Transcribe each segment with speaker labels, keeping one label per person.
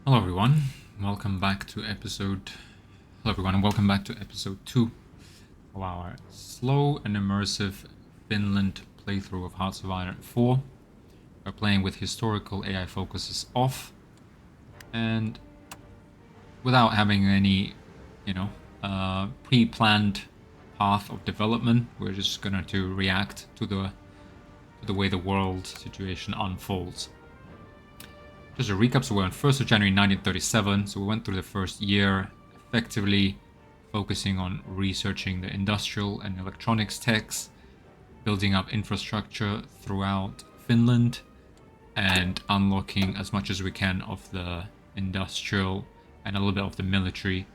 Speaker 1: Hello everyone, welcome back to episode. Hello everyone, and welcome back to episode 2 of our slow and immersive Finland playthrough of Hearts of Iron 4. We're playing with historical AI focuses off, and without having any, pre-planned path of development. We're just going to react to the way the world situation unfolds. Just a recap, so we're on 1st of January 1937, so we went through the first year effectively focusing on researching the industrial and electronics techs, building up infrastructure throughout Finland, and unlocking as much as we can of the industrial and a little bit of the military,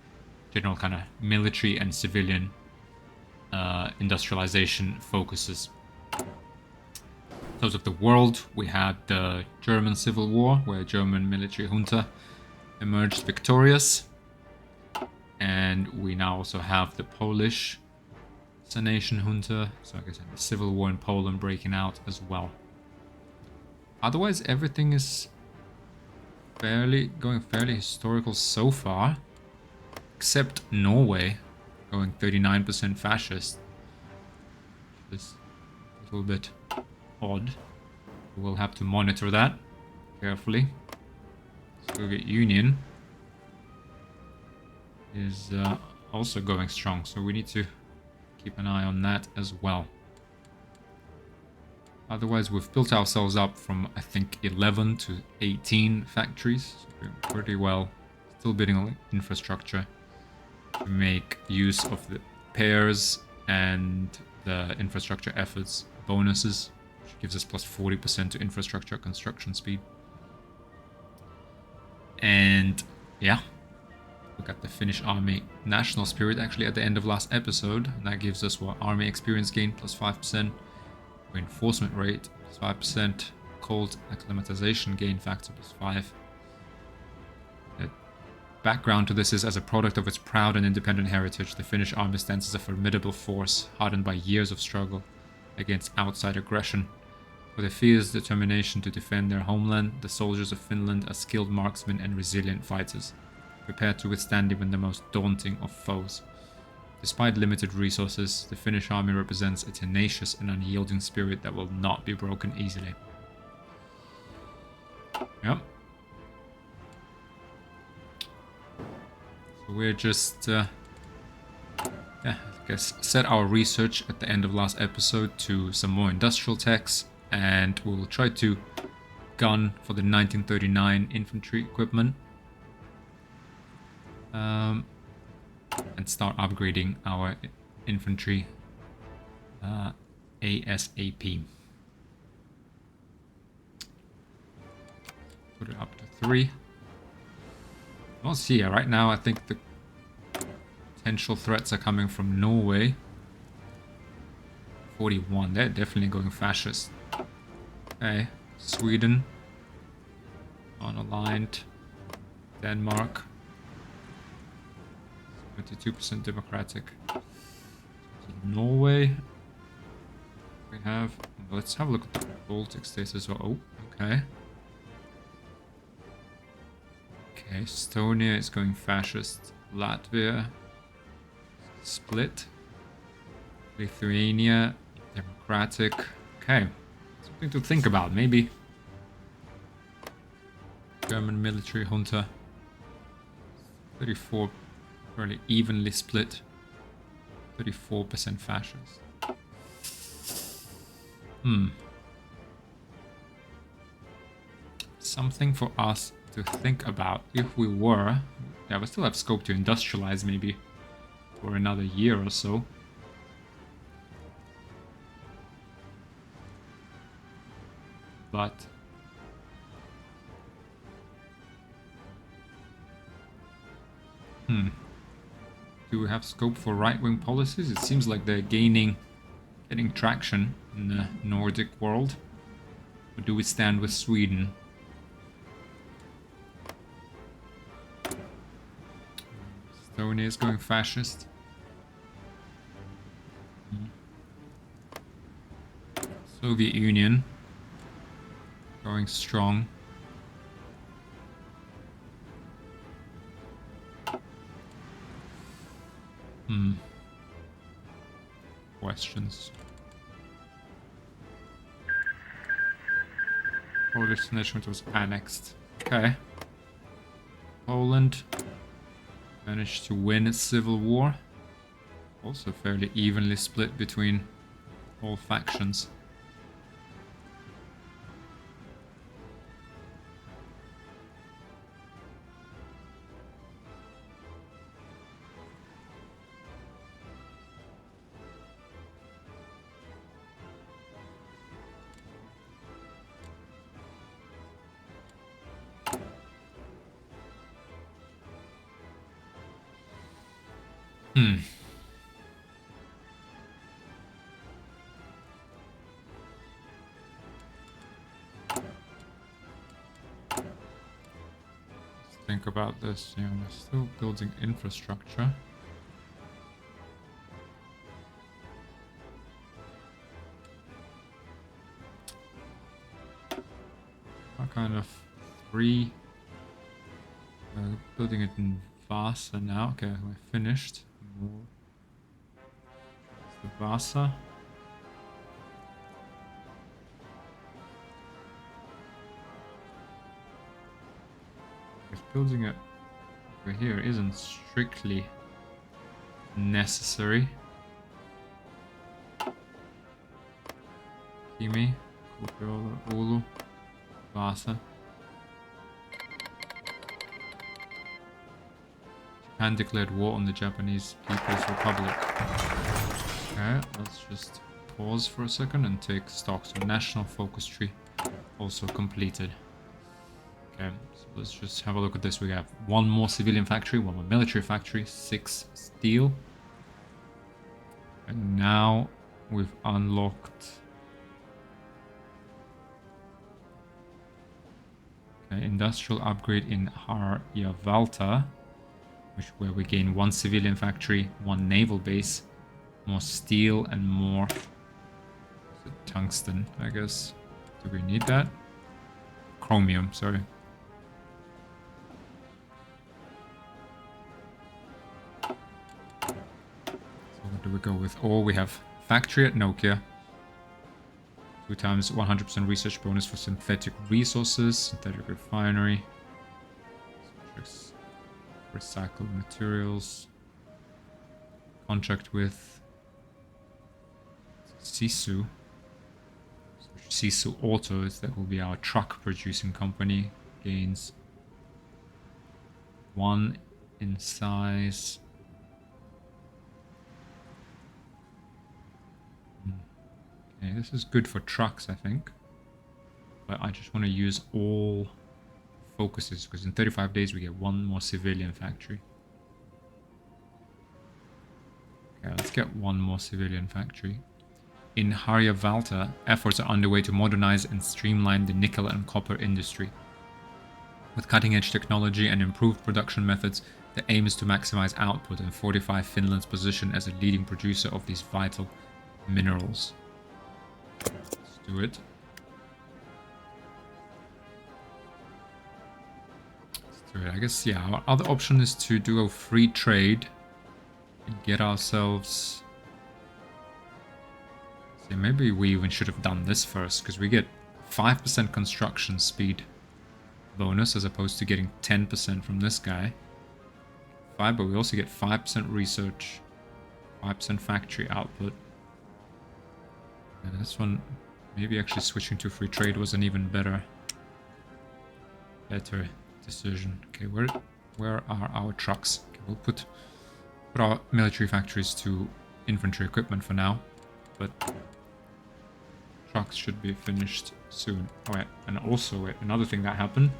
Speaker 1: general kind of military and civilian industrialization focuses. In terms of the world, we had the German Civil War, where German military junta emerged victorious. And we now also have the Polish Sanation junta, so I guess the Civil War in Poland breaking out as well. Otherwise, everything is going fairly historical so far, except Norway going 39% fascist. This a little bit odd. We'll have to monitor that carefully. Soviet Union is also going strong, so we need to keep an eye on that as well. Otherwise, we've built ourselves up from, I think, 11 to 18 factories, so we're doing pretty well. Still building on infrastructure to make use of the pairs and the infrastructure efforts bonuses, which gives us plus 40% to infrastructure construction speed. And yeah, we got the Finnish Army National Spirit actually at the end of last episode, and that gives us what? Army experience gain plus 5%, reinforcement rate plus 5%, cold acclimatization gain factor plus 5. The background to this is, as a product of its proud and independent heritage, the Finnish army stands as a formidable force, hardened by years of struggle against outside aggression. With a fierce determination to defend their homeland, the soldiers of Finland are skilled marksmen and resilient fighters, prepared to withstand even the most daunting of foes. Despite limited resources, the Finnish army represents a tenacious and unyielding spirit that will not be broken easily. Yep. So we're just, I guess, set our research at the end of last episode to some more industrial techs, and we'll try to gun for the 1939 infantry equipment. And start upgrading our infantry ASAP. Put it up to 3. We'll see. Right now, I think the potential threats are coming from Norway. 41. They're definitely going fascist. Okay, Sweden unaligned. Denmark 22% democratic. Norway we have. Let's have a look at the Baltic states as well. Oh, okay. Okay, Estonia is going fascist. Latvia split. Lithuania democratic. Okay, something to think about. Maybe German military junta 34 fairly evenly split. 34% fascist. Something for us to think about if we were. Yeah, we still have scope to industrialize maybe for another year or so. But do we have scope for right-wing policies? It seems like they're getting traction in the Nordic world. Or do we stand with Sweden? Estonia is going fascist. Soviet Union going strong. Questions. Polish nation was annexed. Okay. Poland managed to win a civil war. Also fairly evenly split between all factions. Think about this. Yeah, we're still building infrastructure. What kind of 3? Building it in Vasa now. Okay, we're finished. More. The Vasa. Because building it over here isn't strictly necessary. Kimi, Kuopiola, Oulu, Vasa. Japan declared war on the Japanese People's Republic. Okay, let's just pause for a second and take stock. So national focus tree also completed. Okay, so let's just have a look at this. We have 1 more civilian factory, 1 more military factory, 6 steel. And now we've unlocked... Okay, industrial upgrade in Harjavalta, where we gain 1 civilian factory, 1 naval base, more steel and more tungsten, I guess. Do we need that? Chromium, sorry. So what do we go with? Oh, we have factory at Nokia. 2 times 100% research bonus for synthetic resources, synthetic refinery. Recycled materials. Contract with Sisu. So Sisu Autos, that will be our truck producing company. Gains 1 in size. Okay, this is good for trucks, I think. But I just want to use all focuses, because in 35 days we get 1 more civilian factory. Okay, let's get 1 more civilian factory. In Harjavalta, efforts are underway to modernize and streamline the nickel and copper industry. With cutting-edge technology and improved production methods, the aim is to maximize output and fortify Finland's position as a leading producer of these vital minerals. Let's do it. I guess, yeah, our other option is to do a free trade and get ourselves... See, maybe we even should have done this first, because we get 5% construction speed bonus as opposed to getting 10% from this guy. 5, but we also get 5% research, 5% factory output. And this one, maybe actually switching to free trade was an even better decision. Okay, where are our trucks? Okay, we'll put our military factories to infantry equipment for now, but trucks should be finished soon. Oh yeah, and also another thing that happened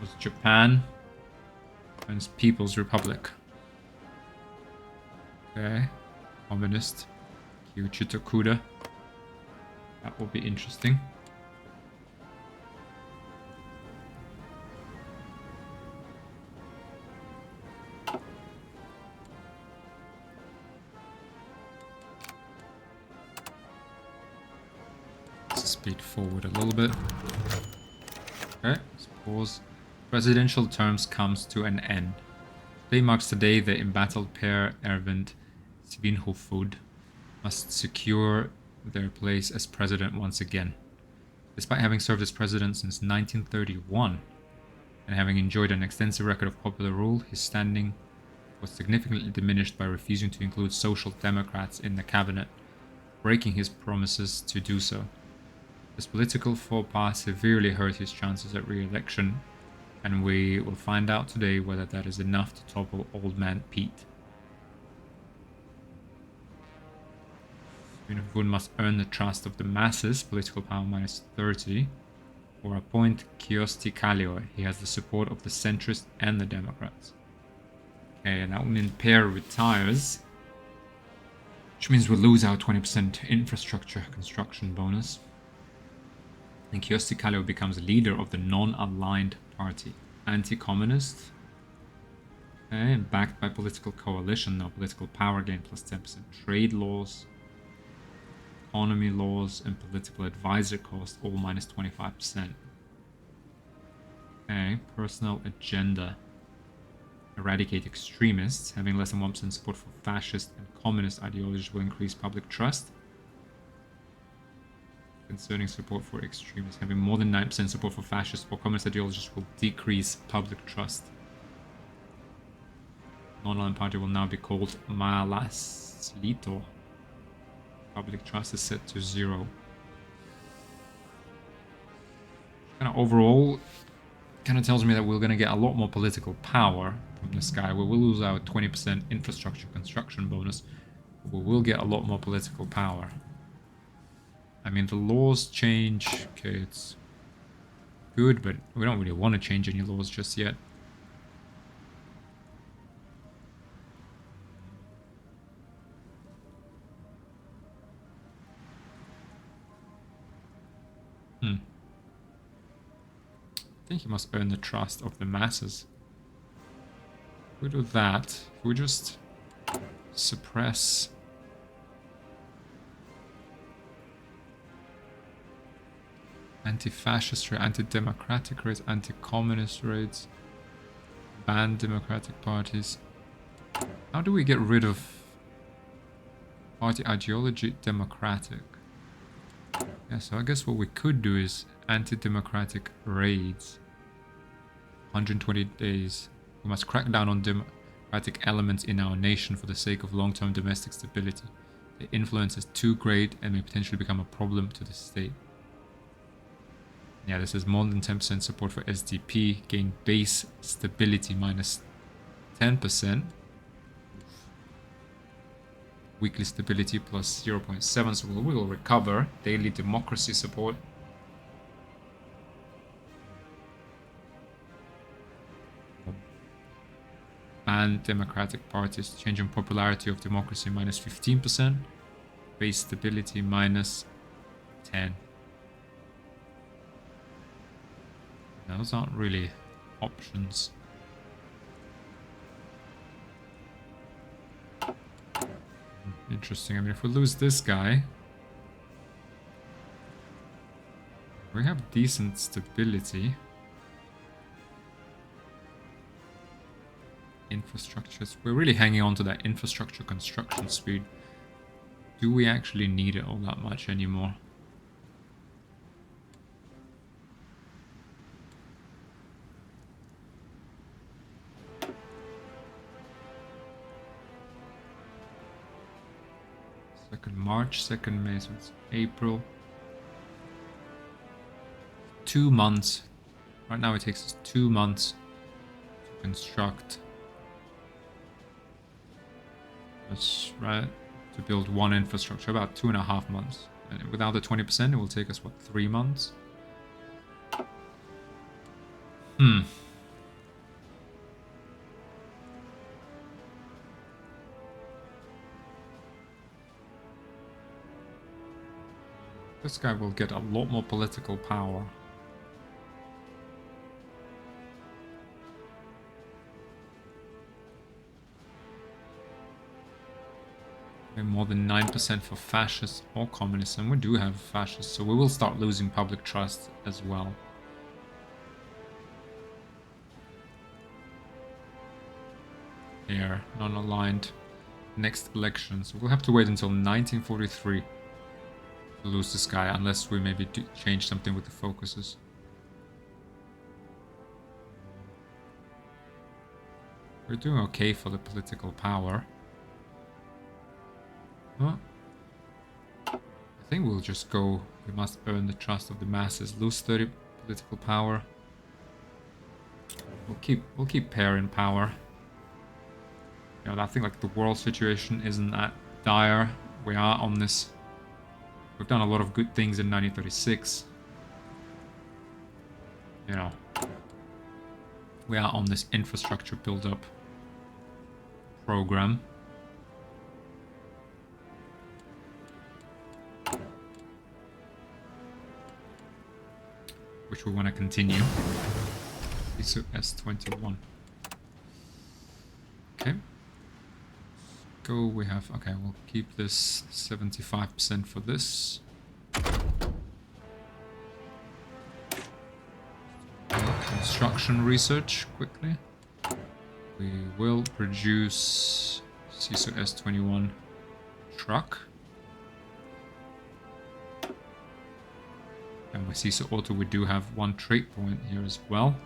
Speaker 1: was Japan and People's Republic. Okay, communist Kyuchi Tokuda. That will be interesting. Speed forward a little bit. Okay, let's pause. Presidential terms comes to an end. Day marks the day the embattled pair Erwin Svinhufvud must secure their place as president once again. Despite having served as president since 1931 and having enjoyed an extensive record of popular rule, his standing was significantly diminished by refusing to include Social Democrats in the cabinet, breaking his promises to do so. This political faux pas severely hurt his chances at re-election, and we will find out today whether that is enough to topple Old Man Pete. Svinhufvud must earn the trust of the masses, political power -30, or appoint Kyösti Kallio. He has the support of the centrists and the Democrats. Okay, and Aunin pair retires, which means we'll lose our 20% infrastructure construction bonus. And Kyösti Kallio becomes leader of the non-aligned party. Anti-communist. Okay, and backed by political coalition, no political power gain plus 10%. Trade laws, economy laws, and political advisor cost all -25%. Okay, personal agenda. Eradicate extremists. Having less than 1% support for fascist and communist ideologies will increase public trust. Concerning support for extremists. Having more than 9% support for fascist or communist ideologies will decrease public trust. Non-aligned party will now be called Maalaisliitto. Public trust is set to 0. Kind of overall, kind of tells me that we're going to get a lot more political power from this guy. We will lose our 20% infrastructure construction bonus, but we will get a lot more political power. I mean, the laws change. Okay, it's good, but we don't really want to change any laws just yet. I think he must earn the trust of the masses. If we do that, if we just suppress anti-fascist raids, anti-democratic raids, anti-communist raids, ban democratic parties. How do we get rid of party ideology democratic? Yeah, so I guess what we could do is anti-democratic raids. 120 days. We must crack down on democratic elements in our nation for the sake of long-term domestic stability. The influence is too great and may potentially become a problem to the state. Yeah, this is more than 10% support for SDP. Gain base stability -10%. Weekly stability plus 0.7, so we will recover. Daily democracy support. Ban democratic parties. Change in popularity of democracy -15%. Base stability -10. Those aren't really options. Interesting. I mean, if we lose this guy, we have decent stability. Infrastructures. We're really hanging on to that infrastructure construction speed. Do we actually need it all that much anymore? March, 2nd May, so it's April. 2 months. Right now it takes us 2 months to construct. That's right. To build one infrastructure, about 2.5 months. And without the 20%, it will take us, what, 3 months? This guy will get a lot more political power. More than 9% for fascists or communists, and we do have fascists, so we will start losing public trust as well. here, non-aligned. Next elections. We'll have to wait until 1943 to lose this guy, unless we maybe do change something with the focuses. We're doing okay for the political power. Huh? I think we'll just go. We must earn the trust of the masses. Lose 30 political power. We'll keep pair in power. You know, I think like the world situation isn't that dire. We are on this. We've done a lot of good things in 1936. You know, we are on this infrastructure build-up program. Which we want to continue. ISO S21. Okay. Go, we have, okay, we'll keep this 75% for this. Construction research quickly. We will produce CISO S21 truck. And with CISO Auto we do have one trade point here as well.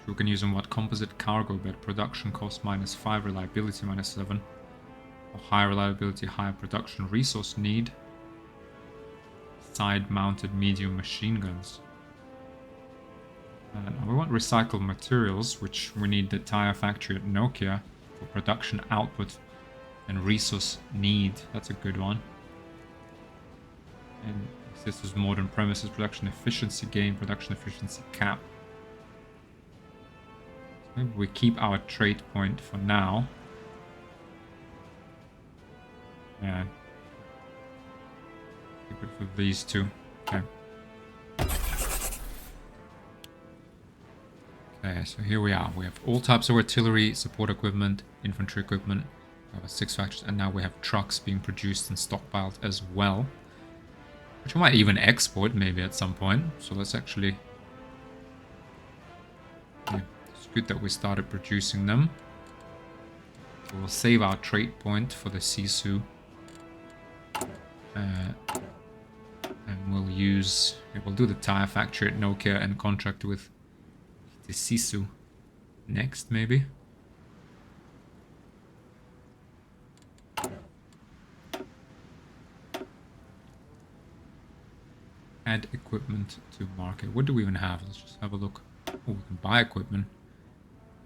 Speaker 1: We can use on what? Composite cargo bed, production cost -5, reliability -7. Or high reliability, higher production, resource need. Side mounted medium machine guns. We want recycled materials, which we need the tire factory at Nokia for production output and resource need. That's a good one. And this is modern premises, production efficiency gain, production efficiency cap. So maybe we keep our trade point for now. Yeah. Keep it for these two. Okay. Okay, so here we are. We have all types of artillery, support equipment, infantry equipment. We have 6 factories, and now we have trucks being produced and stockpiled as well. Which we might even export maybe at some point. So let's actually... Yeah, it's good that we started producing them. We'll save our trade point for the Sisu. And we'll use... Yeah, we'll do the tire factory at Nokia and contract with the Sisu next, maybe. Add equipment to market. What do we even have? Let's just have a look. Oh, we can buy equipment.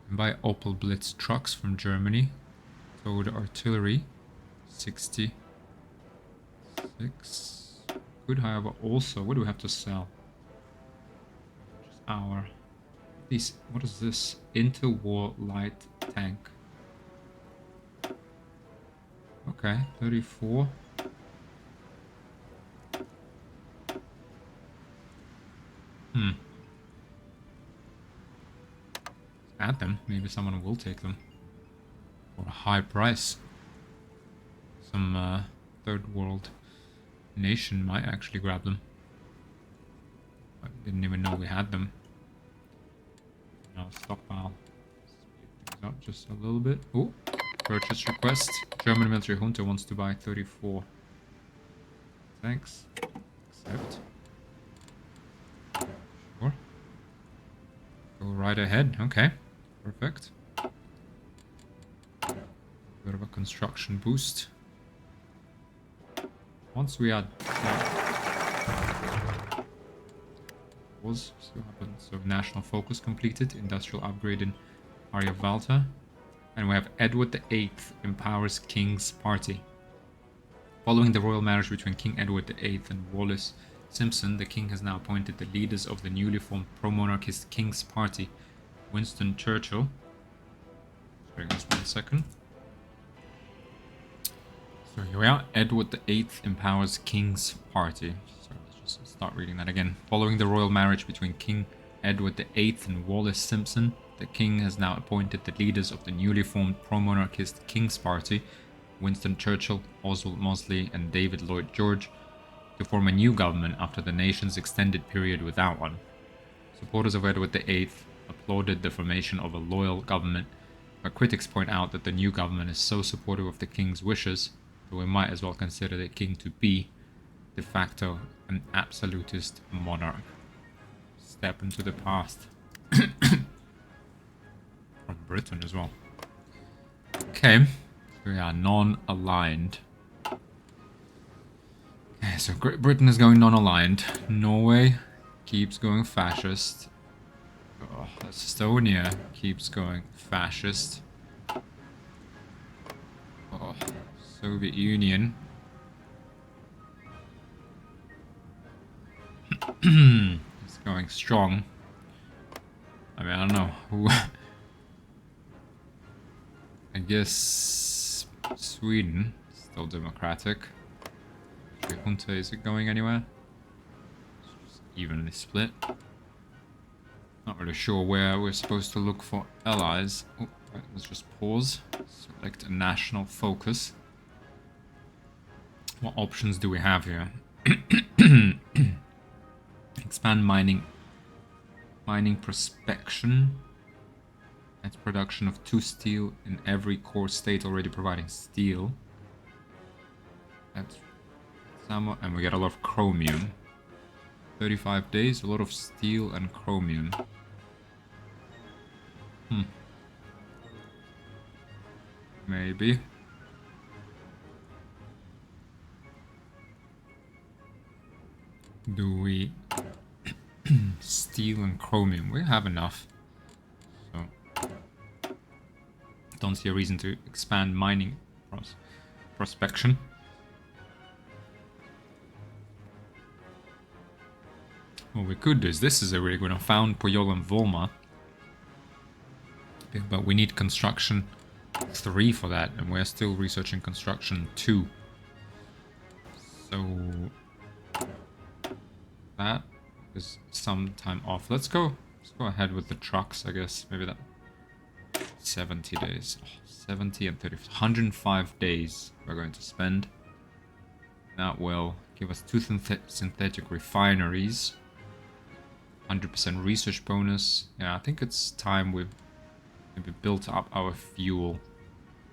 Speaker 1: We can buy Opel Blitz trucks from Germany. Towed artillery. 66. Good, however, also, what do we have to sell? Just our... These, what is this? Interwar light tank. Okay, 34. Add them. Maybe someone will take them. For a high price. Some third world nation might actually grab them. I didn't even know we had them. Now stockpile. Speed things up just a little bit. Oh, purchase request. German military junta wants to buy 34. Thanks. Accept. Sure. Go right ahead. Okay. Perfect. Bit of a construction boost. Once we are see what happens. So national focus completed, industrial upgrade in Aryavalta, and we have Edward VIII empowers King's Party. Following the royal marriage between King Edward VIII and Wallace Simpson, the king has now appointed the leaders of the newly formed pro-monarchist King's Party, Winston Churchill. Sorry, just 1 second. So here we are. Edward VIII empowers King's Party. So let's just start reading that again. Following the royal marriage between King Edward VIII and Wallace Simpson, the king has now appointed the leaders of the newly formed pro-monarchist King's Party, Winston Churchill, Oswald Mosley, and David Lloyd George, to form a new government after the nation's extended period without one. Supporters of Edward VIII applauded the formation of a loyal government, but critics point out that the new government is so supportive of the king's wishes that we might as well consider the king to be, de facto, an absolutist monarch. Step into the past. From Britain as well. Okay, we are non-aligned. Okay, so Great Britain is going non-aligned. Norway keeps going fascist. Oh, Estonia keeps going fascist. Oh, Soviet Union. It's going strong. I mean, I don't know who. I guess Sweden, still democratic. Junta, is it going anywhere? It's just evenly split. Not really sure where we're supposed to look for allies. Oh, right, let's just pause. Select a national focus. What options do we have here? Expand mining. Mining prospection. That's production of 2 steel in every core state already providing steel. That's somewhat, and we get a lot of chromium. 35 days, a lot of steel and chromium. Maybe. Do we steel and chromium? We have enough. So don't see a reason to expand mining prospection. What we could do is, this is a really good one. Found Puyol and Volma. But we need construction 3 for that, and we're still researching construction 2. So that is some time off. Let's go ahead with the trucks, I guess. Maybe that 70 days. 70 and 30. 105 days we're going to spend. That will give us 2 synthetic refineries. 100% research bonus. Yeah, I think it's time we've maybe built up our fuel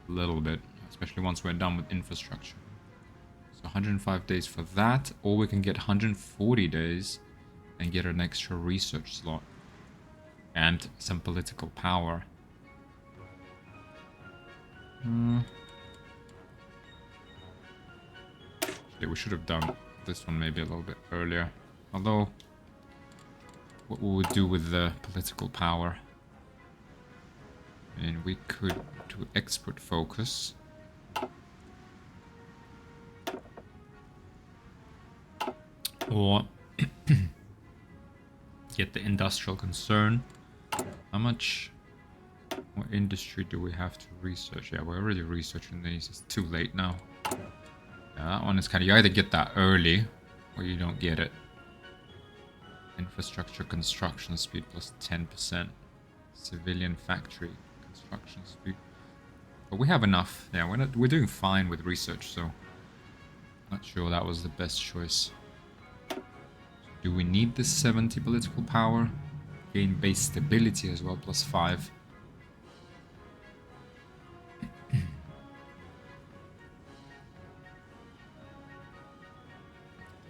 Speaker 1: a little bit, especially once we're done with infrastructure. So 105 days for that, or we can get 140 days and get an extra research slot and some political power. Actually, we should have done this one maybe a little bit earlier. Although, what we would do with the political power? And we could do export focus. Or get the industrial concern. How much more industry do we have to research? Yeah, we're already researching these. It's too late now. Yeah, that one is kind of, you either get that early or you don't get it. Infrastructure construction speed plus 10%. Civilian factory construction speed. But we have enough. Yeah, we're doing fine with research, so not sure that was the best choice. Do we need this 70 political power? Gain base stability as well, plus 5.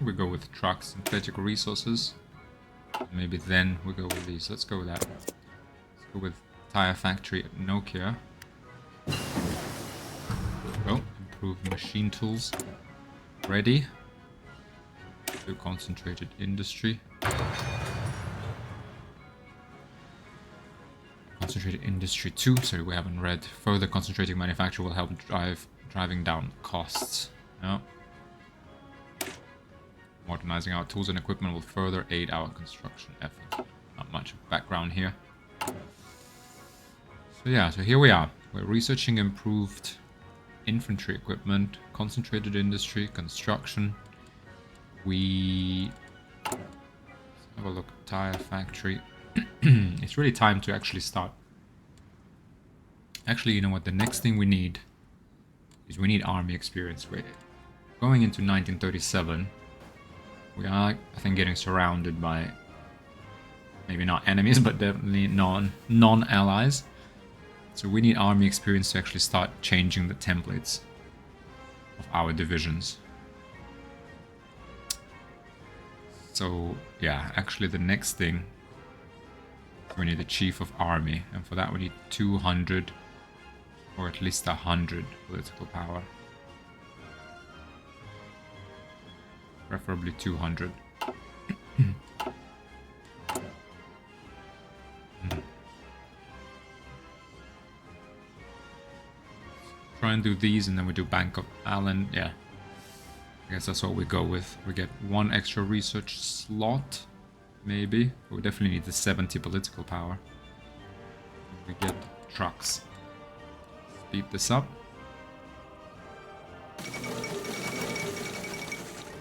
Speaker 1: We go with trucks, synthetic resources. Maybe then we go with these. Let's go with that. Let's go with tire factory at Nokia. Oh, improve machine tools. Ready. Do concentrated industry. Concentrated industry 2. Sorry, we haven't read. Further concentrating manufacture will help driving down costs. No. Modernizing our tools and equipment will further aid our construction efforts. Not much of background here. So yeah, so here we are. We're researching improved infantry equipment, concentrated industry, construction. Let's have a look at tire factory. It's really time to actually start. Actually, you know what? The next thing we need is we need army experience. We're going into 1937. We are, I think, getting surrounded by maybe not enemies, but definitely non-allies. So we need army experience to actually start changing the templates of our divisions. So yeah, actually the next thing, we need a chief of army, and for that we need 200 or at least 100 political power. Preferably 200. Try and do these, and then we do Bank of Allen. Yeah, I guess that's what we go with. We get 1 extra research slot, maybe. But we definitely need the 70 political power. We get trucks. Speed this up.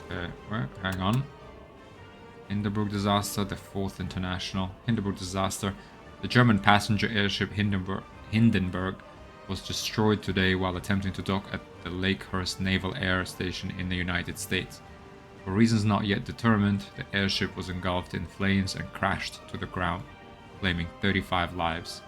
Speaker 1: Okay, well, hang on. Hindenburg disaster, the 4th International. Hindenburg disaster. The German passenger airship Hindenburg was destroyed today while attempting to dock at the Lakehurst Naval Air Station in the United States. For reasons not yet determined, the airship was engulfed in flames and crashed to the ground, claiming 35 lives.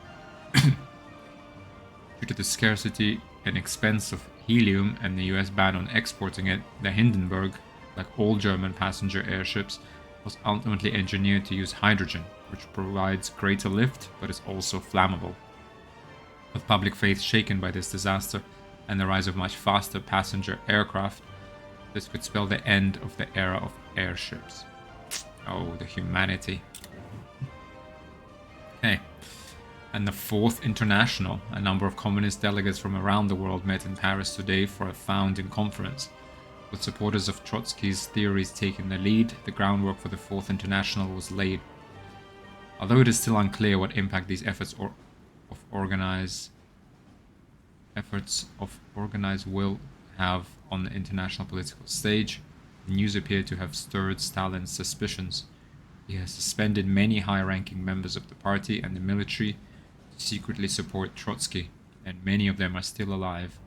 Speaker 1: Due to the scarcity and expense of helium and the US ban on exporting it, the Hindenburg, like all German passenger airships, was ultimately engineered to use hydrogen, which provides greater lift but is also flammable. With public faith shaken by this disaster and the rise of much faster passenger aircraft, this could spell the end of the era of airships. Oh, the humanity. Okay. And the 4th International. A number of communist delegates from around the world met in Paris today for a founding conference. With supporters of Trotsky's theories taking the lead, the groundwork for the 4th International was laid. Although it is still unclear what impact these efforts of organize will have on the international political stage, the news appeared to have stirred Stalin's suspicions. He has suspended many high-ranking members of the party and the military to secretly support Trotsky, and many of them are still alive.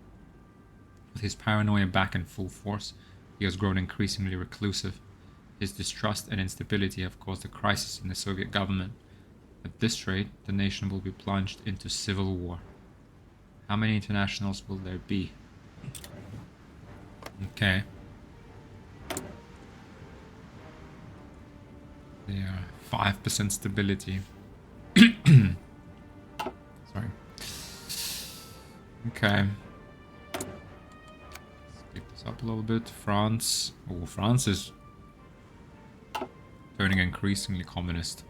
Speaker 1: With his paranoia back in full force, he has grown increasingly reclusive. His distrust and instability have caused a crisis in the Soviet government. At this rate, the nation will be plunged into civil war. How many internationals will there be? Okay. They are 5% stability. Sorry. Okay. Skip this up a little bit. France. Oh, France is turning increasingly communist.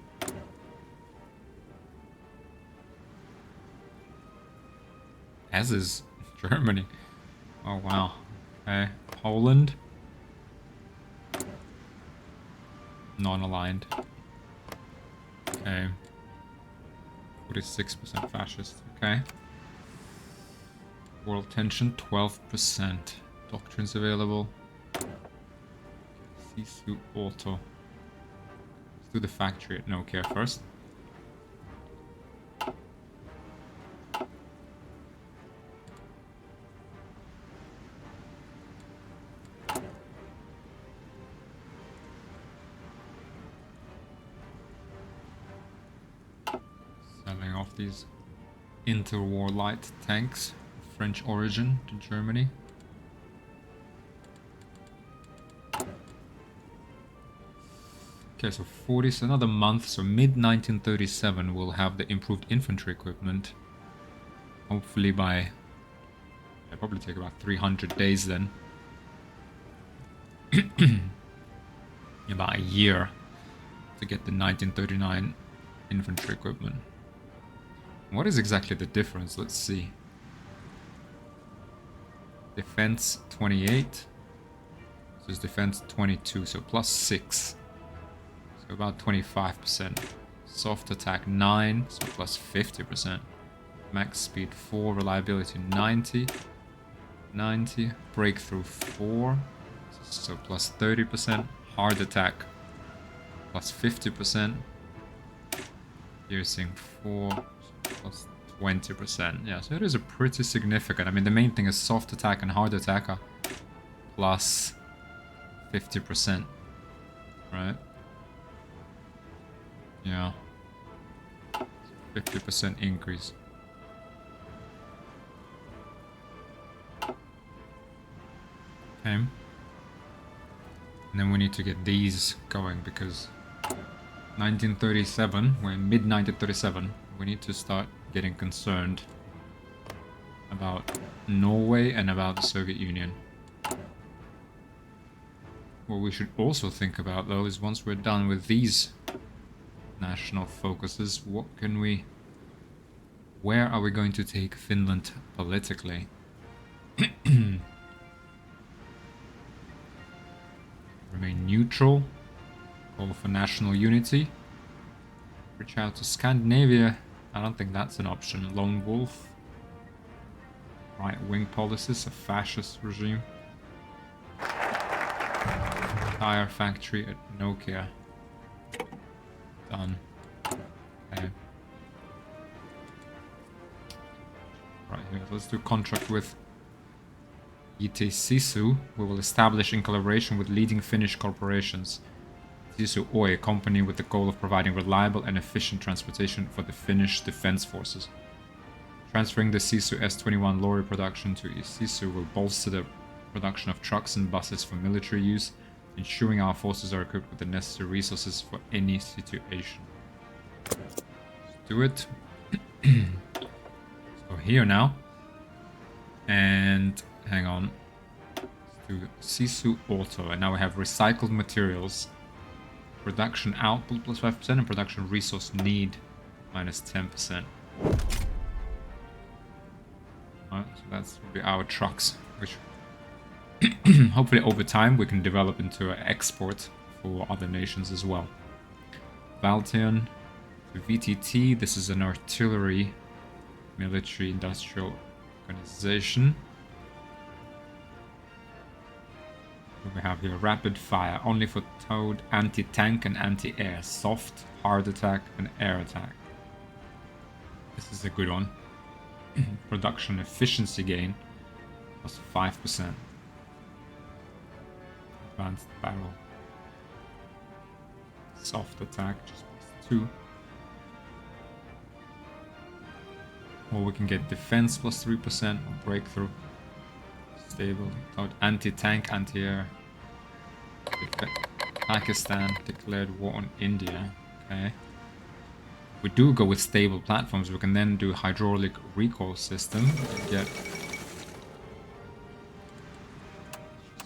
Speaker 1: As is Germany. Oh wow. Okay. Poland. Non-aligned. Okay. 46% fascist. Okay. World tension 12%. Doctrines available. Sisu Auto. Let's do the factory at no care first. Selling off these interwar light tanks of French origin to Germany. Okay, so 40, so another month, so mid-1937 we'll have the improved infantry equipment. Hopefully by... it'll probably take about 300 days then. About a year to get the 1939 infantry equipment. What is exactly the difference? Let's see. Defense 28. So it's defense 22, so plus 6. So about 25%. Soft attack 9, so plus 50%. Max speed 4, reliability 90. 90. Breakthrough 4, so plus 30%. Hard attack plus 50%. Piercing 4, so plus 20%. Yeah, so it is a pretty significant. I mean, the main thing is soft attack and hard attack are plus 50%. Right. Yeah. 50% increase. Okay. And then we need to get these going because 1937, we're in mid-1937, we need to start getting concerned about Norway and about the Soviet Union. What we should also think about, though, is once we're done with these national focuses, where are we going to take Finland politically? Remain neutral, call for national unity, reach out to Scandinavia. I don't think that's an option. Lone wolf, right-wing policies, a fascist regime. Tire factory at Nokia. Done. Okay. Right here, let's do contract with IT Sisu. We will establish in collaboration with leading Finnish corporations. Sisu Oy, a company with the goal of providing reliable and efficient transportation for the Finnish defense forces. Transferring the Sisu S21 lorry production to Sisu will bolster the production of trucks and buses for military use, ensuring our forces are equipped with the necessary resources for any situation. Let's do it. So here now. And hang on. Let's do Sisu Auto. And now we have recycled materials. Production output plus 5% and production resource need minus 10%. Alright, so that's will be our trucks, which hopefully over time we can develop into an export for other nations as well. Valtion to VTT, this is an artillery military industrial organization. What we have here, rapid fire, only for towed, anti-tank and anti-air, soft, hard attack and air attack. This is a good one. Production efficiency gain plus 5%. Advanced barrel. Soft attack just plus 2. Or we can get defense plus 3% or breakthrough. Stable. Anti-tank, anti-air. Pakistan declared war on India. Okay. We do go with stable platforms. We can then do hydraulic recoil system. Get.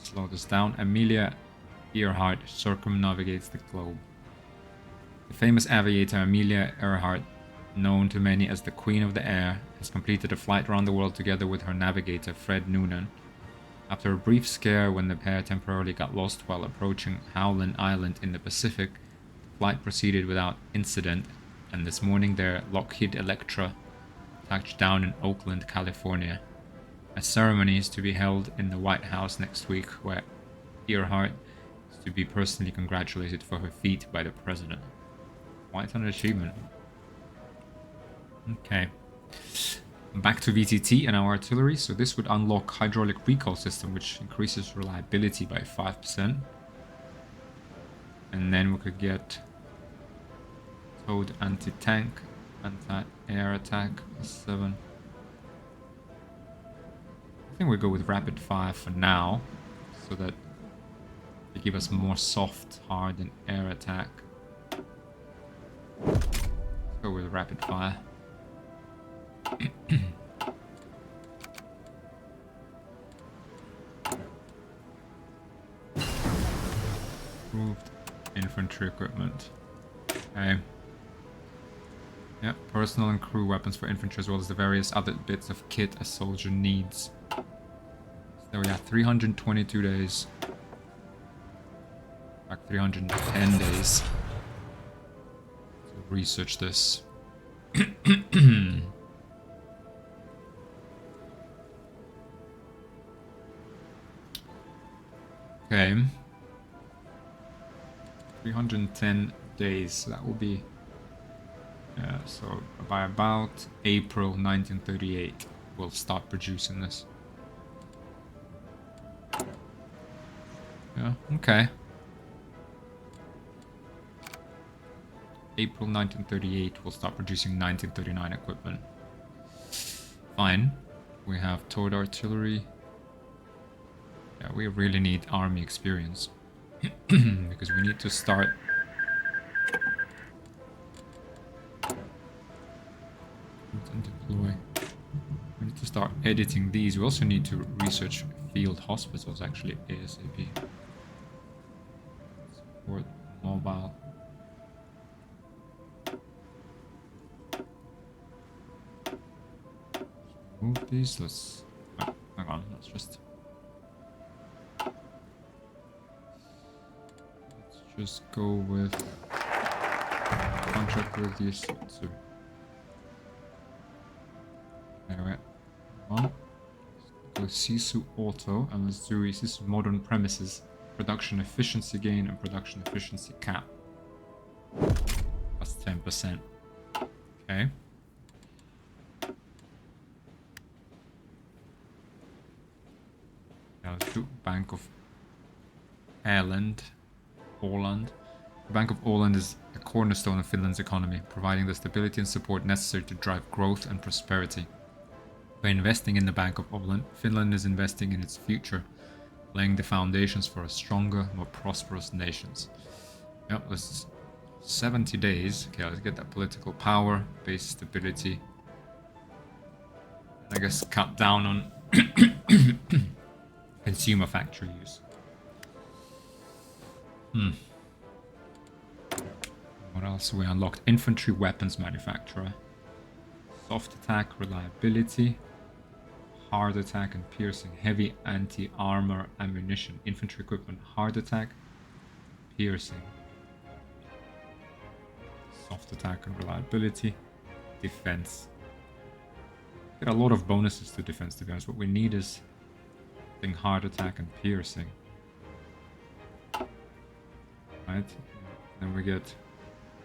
Speaker 1: Slow this down. Amelia Earhart circumnavigates the globe. The famous aviator Amelia Earhart, known to many as the Queen of the Air, has completed a flight around the world together with her navigator Fred Noonan. After a brief scare when the pair temporarily got lost while approaching Howland Island in the Pacific, the flight proceeded without incident, and this morning their Lockheed Electra touched down in Oakland, California. A ceremony is to be held in the White House next week where Earhart is to be personally congratulated for her feat by the president. Quite an achievement. Okay. Back to VTT and our artillery. So this would unlock hydraulic recoil system, which increases reliability by 5%. And then we could get towed anti-tank, anti-air attack, 7. I think we go with rapid fire for now, so that they give us more soft, hard, and air attack. Let's go with rapid fire. Improved infantry equipment. Okay. Yeah, personal and crew weapons for infantry as well as the various other bits of kit a soldier needs. So there we are, 322 days. Back 310 days to research this. Okay. 310 days, so that will be so by about April 1938 we'll start producing this. Yeah, okay. April 1938 we'll start producing 1939 equipment. Fine. We have towed artillery. Yeah, we really need army experience. Because we need to start... and deploy. We need to start editing these. We also need to research field hospitals actually ASAP. Support mobile. Move these. Let's... oh, hang on, let's just go with contract with these two. Anyway, on. Go Sisu Auto and let's do Sisu Modern Premises. Production efficiency gain and production efficiency cap. That's 10%. Okay. Now let's do Bank of Åland. The Bank of Åland is a cornerstone of Finland's economy, providing the stability and support necessary to drive growth and prosperity. By investing in the Bank of Åland, Finland is investing in its future, laying the foundations for a stronger, more prosperous nations. Yep, let's 70 days. Okay, let's get that political power, base stability. And I guess cut down on consumer factory use. What else we unlocked? Infantry weapons manufacturer. Soft attack, reliability. Hard attack and piercing. Heavy anti-armor ammunition. Infantry equipment. Hard attack. Piercing. Soft attack and reliability. Defense. Get a lot of bonuses to defense, to be honest. What we need is hard attack and piercing. Right? Then we get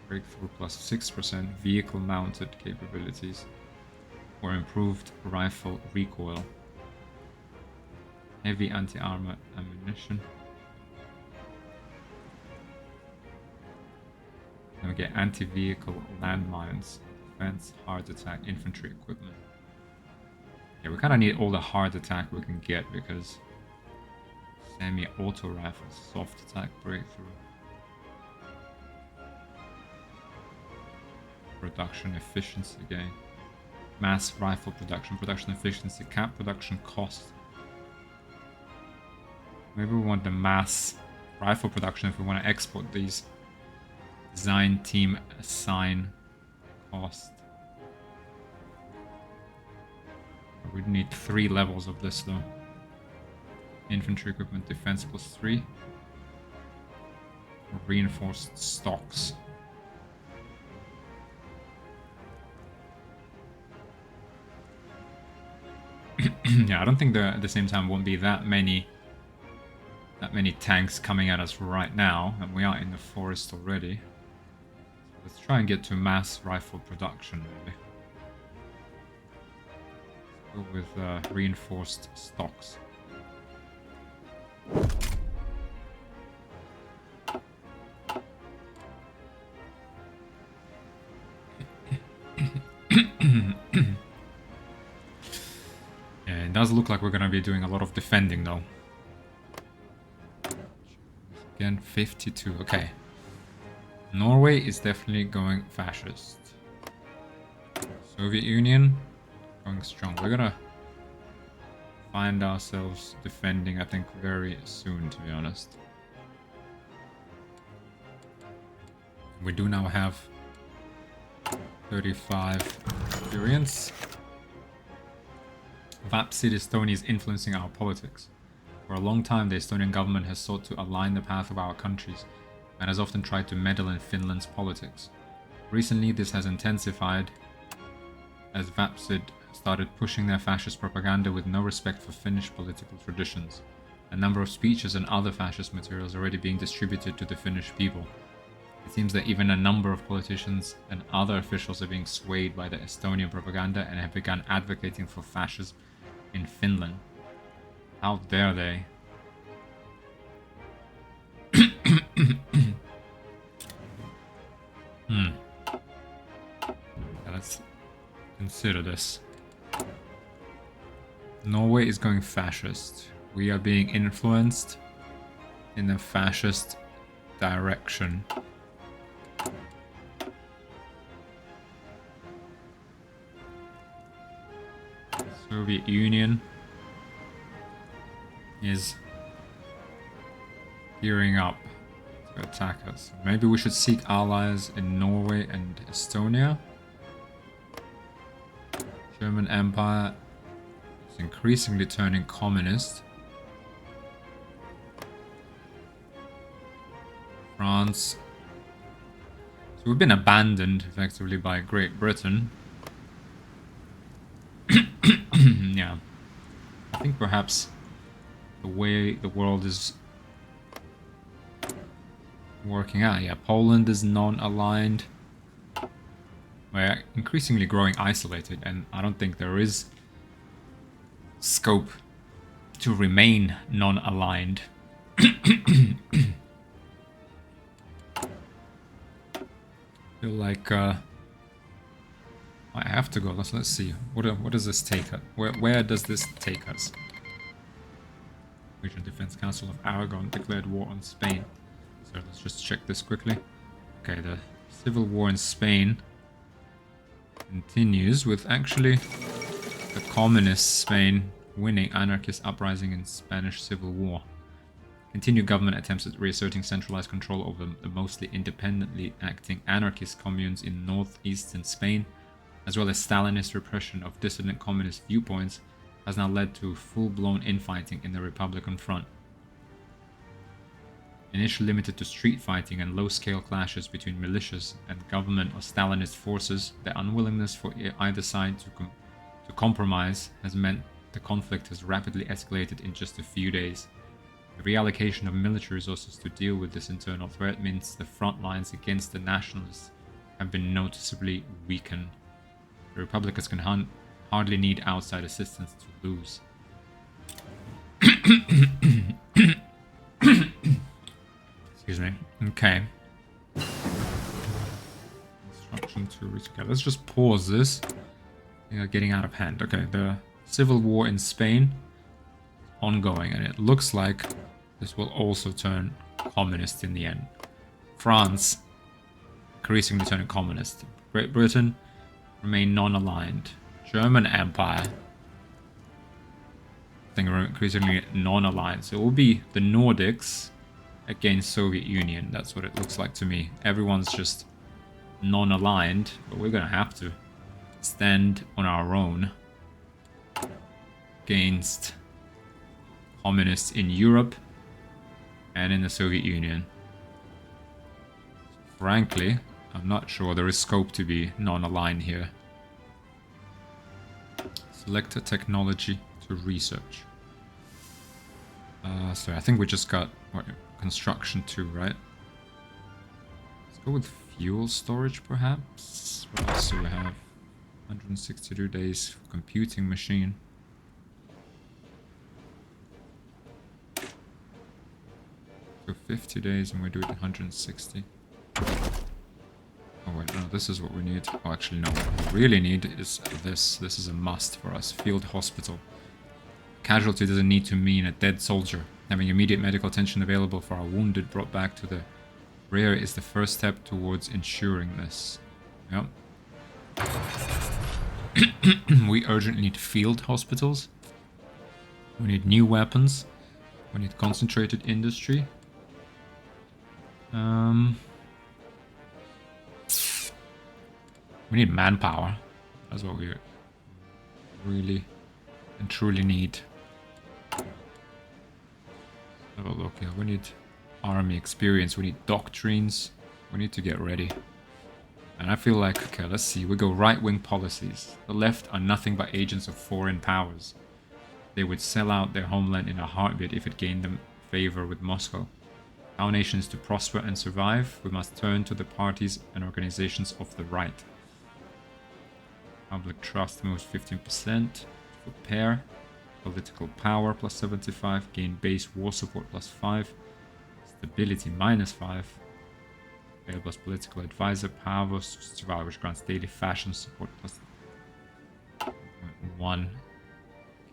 Speaker 1: breakthrough plus 6% vehicle mounted capabilities or improved rifle recoil. Heavy anti-armor ammunition. Then we get anti-vehicle landmines, defense, hard attack, infantry equipment. Yeah, we kind of need all the hard attack we can get because semi-auto rifles, soft attack, breakthrough. Production efficiency gain. Mass rifle production, production efficiency cap, production cost. Maybe we want the mass rifle production if we want to export these. Design team assign cost. We need 3 levels of this though. Infantry equipment defense plus 3. Reinforced stocks. Yeah, I don't think there at the same time won't be that many tanks coming at us right now, and we are in the forest already. So let's try and get to mass rifle production maybe. Let's go with reinforced stocks. It does look like we're going to be doing a lot of defending though. Again, 52. Okay. Norway is definitely going fascist. Soviet Union going strong. We're going to find ourselves defending, I think, very soon, to be honest. We do now have 35 experience. Vapsid Estonia is influencing our politics. For a long time, the Estonian government has sought to align the path of our countries and has often tried to meddle in Finland's politics. Recently, this has intensified as Vapsid started pushing their fascist propaganda with no respect for Finnish political traditions. A number of speeches and other fascist materials are already being distributed to the Finnish people. It seems that even a number of politicians and other officials are being swayed by the Estonian propaganda and have begun advocating for fascism in Finland. How dare they? consider this. Norway is going fascist. We are being influenced in a fascist direction. Soviet Union is gearing up to attack us. Maybe we should seek allies in Norway and Estonia. German Empire is increasingly turning communist. France. So we've been abandoned effectively by Great Britain. Yeah. I think perhaps the way the world is working out. Yeah, Poland is non-aligned. We're increasingly growing isolated, and I don't think there is scope to remain non-aligned. Feel like I have to go. Let's see. What does this take us? Where does this take us? Regional Defense Council of Aragon declared war on Spain. So let's just check this quickly. Okay, the civil war in Spain continues with actually the communist Spain winning anarchist uprising in Spanish Civil War. Continued government attempts at reasserting centralized control over the mostly independently acting anarchist communes in northeastern Spain, as well as Stalinist repression of dissident communist viewpoints, has now led to full-blown infighting in the Republican front. Initially limited to street fighting and low-scale clashes between militias and government or Stalinist forces, the unwillingness for either side to compromise has meant the conflict has rapidly escalated in just a few days. The reallocation of military resources to deal with this internal threat means the front lines against the nationalists have been noticeably weakened. The Republicans can hardly need outside assistance to lose. Excuse me. Okay. Instruction to reach. Okay, let's just pause this. Getting out of hand. Okay, the civil war in Spain is ongoing, and it looks like this will also turn communist in the end. France increasingly turning communist. Great Britain remain non-aligned. German Empire, I think, are increasingly non-aligned. So it will be the Nordics against Soviet Union. That's what it looks like to me. Everyone's just non-aligned, but we're gonna have to stand on our own against communists in Europe and in the Soviet Union. Frankly, I'm not sure there is scope to be non-aligned here. Select a technology to research. So I think we just got construction 2, right? Let's go with fuel storage, perhaps. What else do we have? 162 days for computing machine. So 50 days, and we do it 160. Oh wait, no, this is what we need. Oh, actually, no. What we really need is this. This is a must for us. Field hospital. Casualty doesn't need to mean a dead soldier. Having immediate medical attention available for our wounded brought back to the rear is the first step towards ensuring this. Yep. We urgently need field hospitals. We need new weapons. We need concentrated industry. We need manpower. That's what we really and truly need. Have a look here. We need army experience. We need doctrines. We need to get ready. And I feel like, okay, let's see. We go right-wing policies. The left are nothing but agents of foreign powers. They would sell out their homeland in a heartbeat if it gained them favor with Moscow. Our nation is to prosper and survive. We must turn to the parties and organizations of the right. Public trust moves 15%. Repair. Political power plus 75. Gain base war support plus 5. Stability minus 5. Available as political advisor. Power survive, which grants daily fashion support plus 1.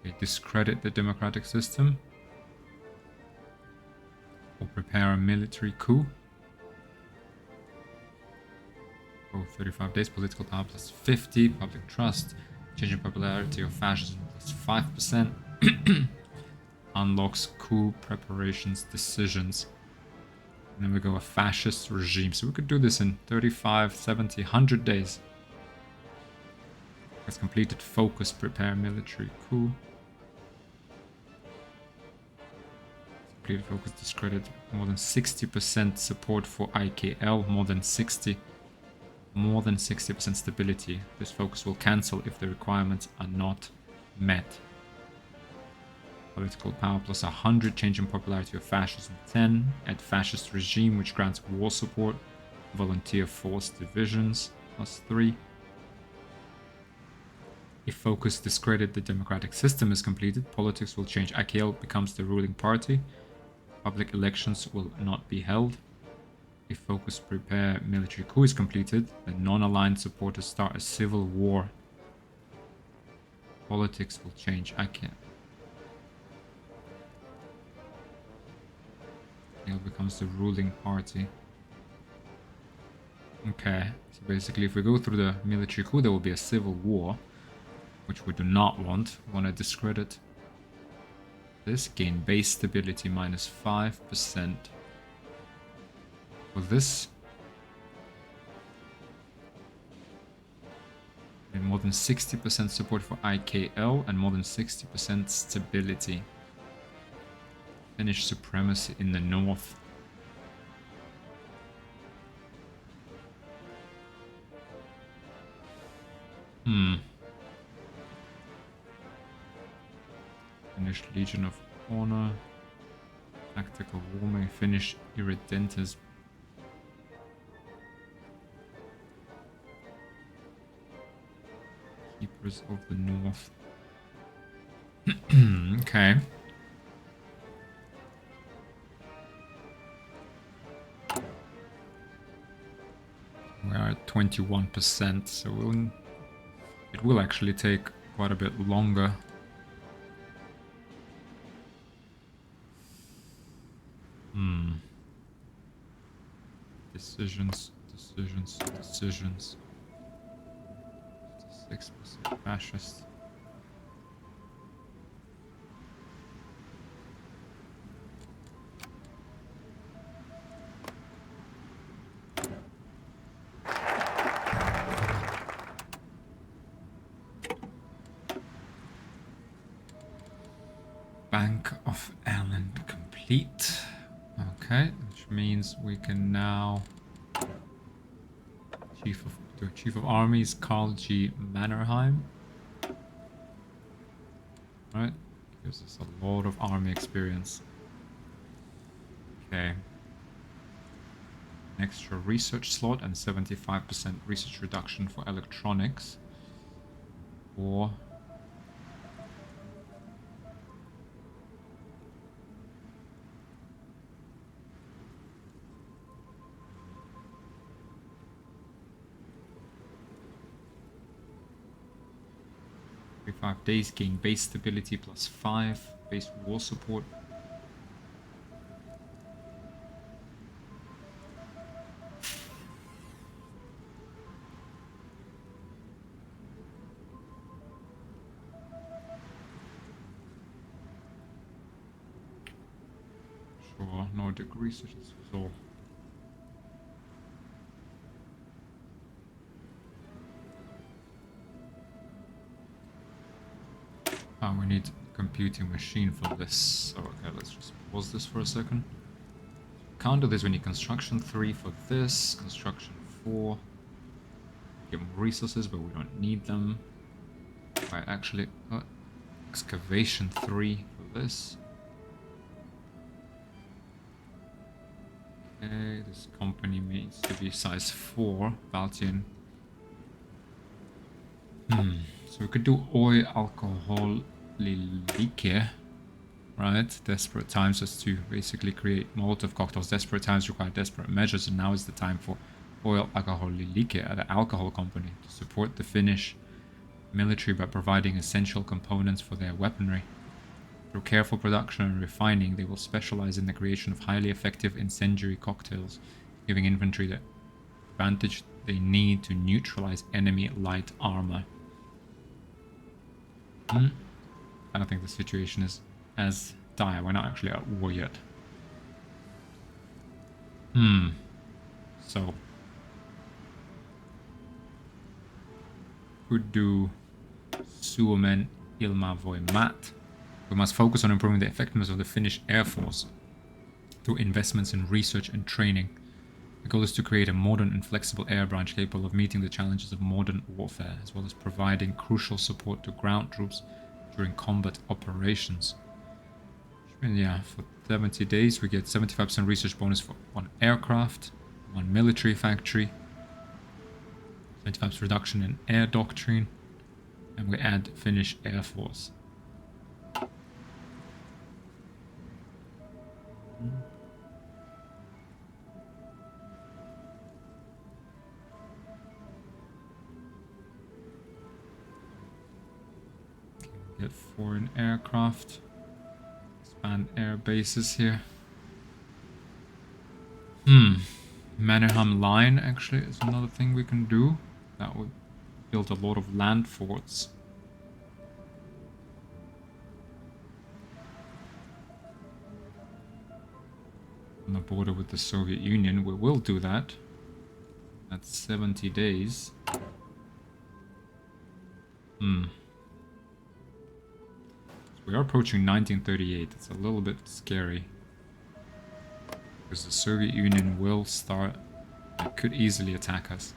Speaker 1: Okay, discredit the democratic system. Or prepare a military coup. Oh, 35 days, political power plus 50, public trust, changing popularity of fascism plus 5%, unlocks coup preparations decisions. And then we go a fascist regime. So we could do this in 35, 70, 100 days. Has completed focus, prepare military coup. Completed focus, discredit more than 60% support for IKL, more than 60% stability. This focus will cancel if the requirements are not met. Political power plus 100, change in popularity of fascism 10, add fascist regime which grants war support, volunteer force divisions plus 3. If focus discredit the democratic system is completed, politics will change. IKL becomes the ruling party. Public elections will not be held. If focus prepare military coup is completed, the non-aligned supporters start a civil war. Politics will change. IKL becomes the ruling party. Okay, so basically if we go through the military coup, there will be a civil war, which we do not want. We want to discredit this. Gain base stability minus 5%. For this, and more than 60% support for IKL and more than 60% stability. Finnish supremacy in the north. Finnish Legion of Honor. Tactical warming. Finnish Irredentism. Keepers of the North. Okay. We are at 21%, so it will actually take quite a bit longer. Decisions. 56% fascist. Bank of Ireland complete. Okay, which means we can now Chief of Armies Karl G. Mannerheim. Right, gives us a lot of army experience. Okay. An extra research slot and 75% research reduction for electronics. Or 5 days, gain base stability plus 5, base war support. Sure, Nordic research is all. We need a computing machine for this. So, okay, let's just pause this for a second. Can't do this. We need construction 3 for this, construction 4. Get more resources, but we don't need them. Right, actually, excavation 3 for this. Okay, this company needs to be size 4, Valtian. So we could do oil, alcohol, liquor, right? Desperate times is to basically create Molotov cocktails. Desperate times require desperate measures, and now is the time for oil, alcohol, liquor at an alcohol company to support the Finnish military by providing essential components for their weaponry. Through careful production and refining, they will specialize in the creation of highly effective incendiary cocktails, giving infantry the advantage they need to neutralize enemy light armor. I don't think the situation is as dire. We're not actually at war yet. So could do Suomen Ilmavoimat. We must focus on improving the effectiveness of the Finnish Air Force through investments in research and training. The goal is to create a modern and flexible air branch capable of meeting the challenges of modern warfare, as well as providing crucial support to ground troops during combat operations. Yeah, for 70 days we get 75% research bonus for one aircraft, one military factory, 75% reduction in air doctrine, and we add Finnish Air Force. Get foreign aircraft. Expand air bases here. Mannerheim Line actually is another thing we can do. That would build a lot of land forts. On the border with the Soviet Union, we will do that. That's 70 days. We are approaching 1938. It's a little bit scary. Because the Soviet Union will start... It could easily attack us.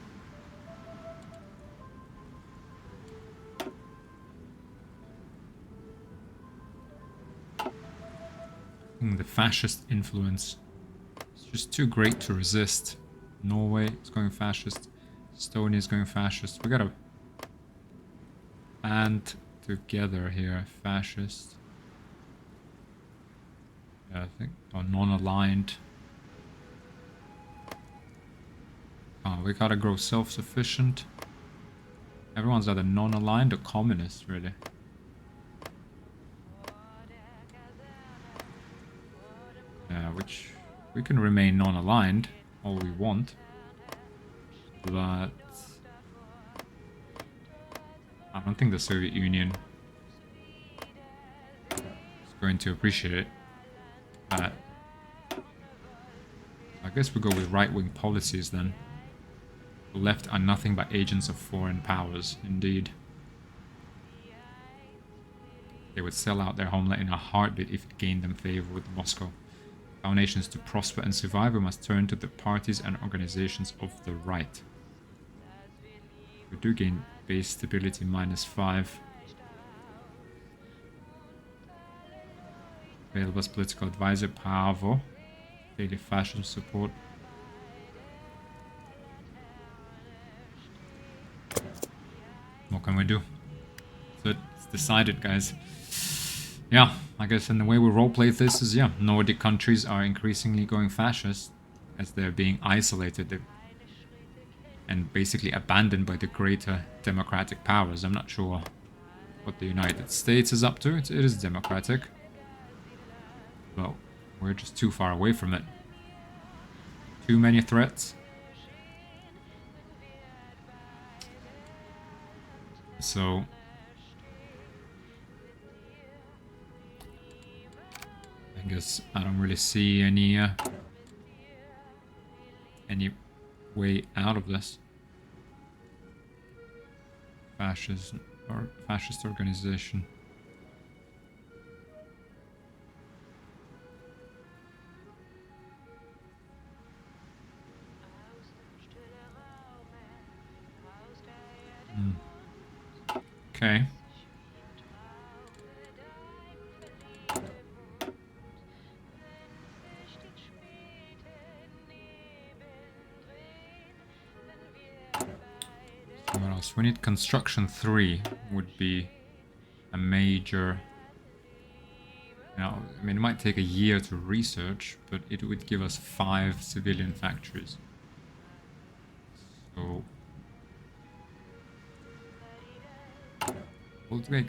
Speaker 1: The fascist influence is just too great to resist. Norway is going fascist. Estonia is going fascist. We gotta band together here. Fascist. Yeah, I think. Oh, non-aligned. Oh, we gotta grow self-sufficient. Everyone's either non-aligned or communist, really. Yeah, which we can remain non-aligned all we want, but I don't think the Soviet Union is going to appreciate that. I guess we go with right-wing policies then. The left are nothing but agents of foreign powers, indeed. They would sell out their homeland in a heartbeat if it gained them favor with Moscow. Our nations to prosper and survive, we must turn to the parties and organizations of the right. We do gain base stability -5. Available as political advisor, Paavo. Daily fashion support. What can we do? So it's decided, guys. Yeah, I guess in the way we roleplay this is, yeah, Nordic countries are increasingly going fascist as they're being isolated and basically abandoned by the greater democratic powers. I'm not sure what the United States is up to. It is democratic. Well, we're just too far away from it. Too many threats. So... I guess I don't really see any way out of this. Fascist organization. Okay. What else? We need construction 3 would be a major... Now, I mean, it might take a year to research, but it would give us 5 civilian factories. So... Cultivate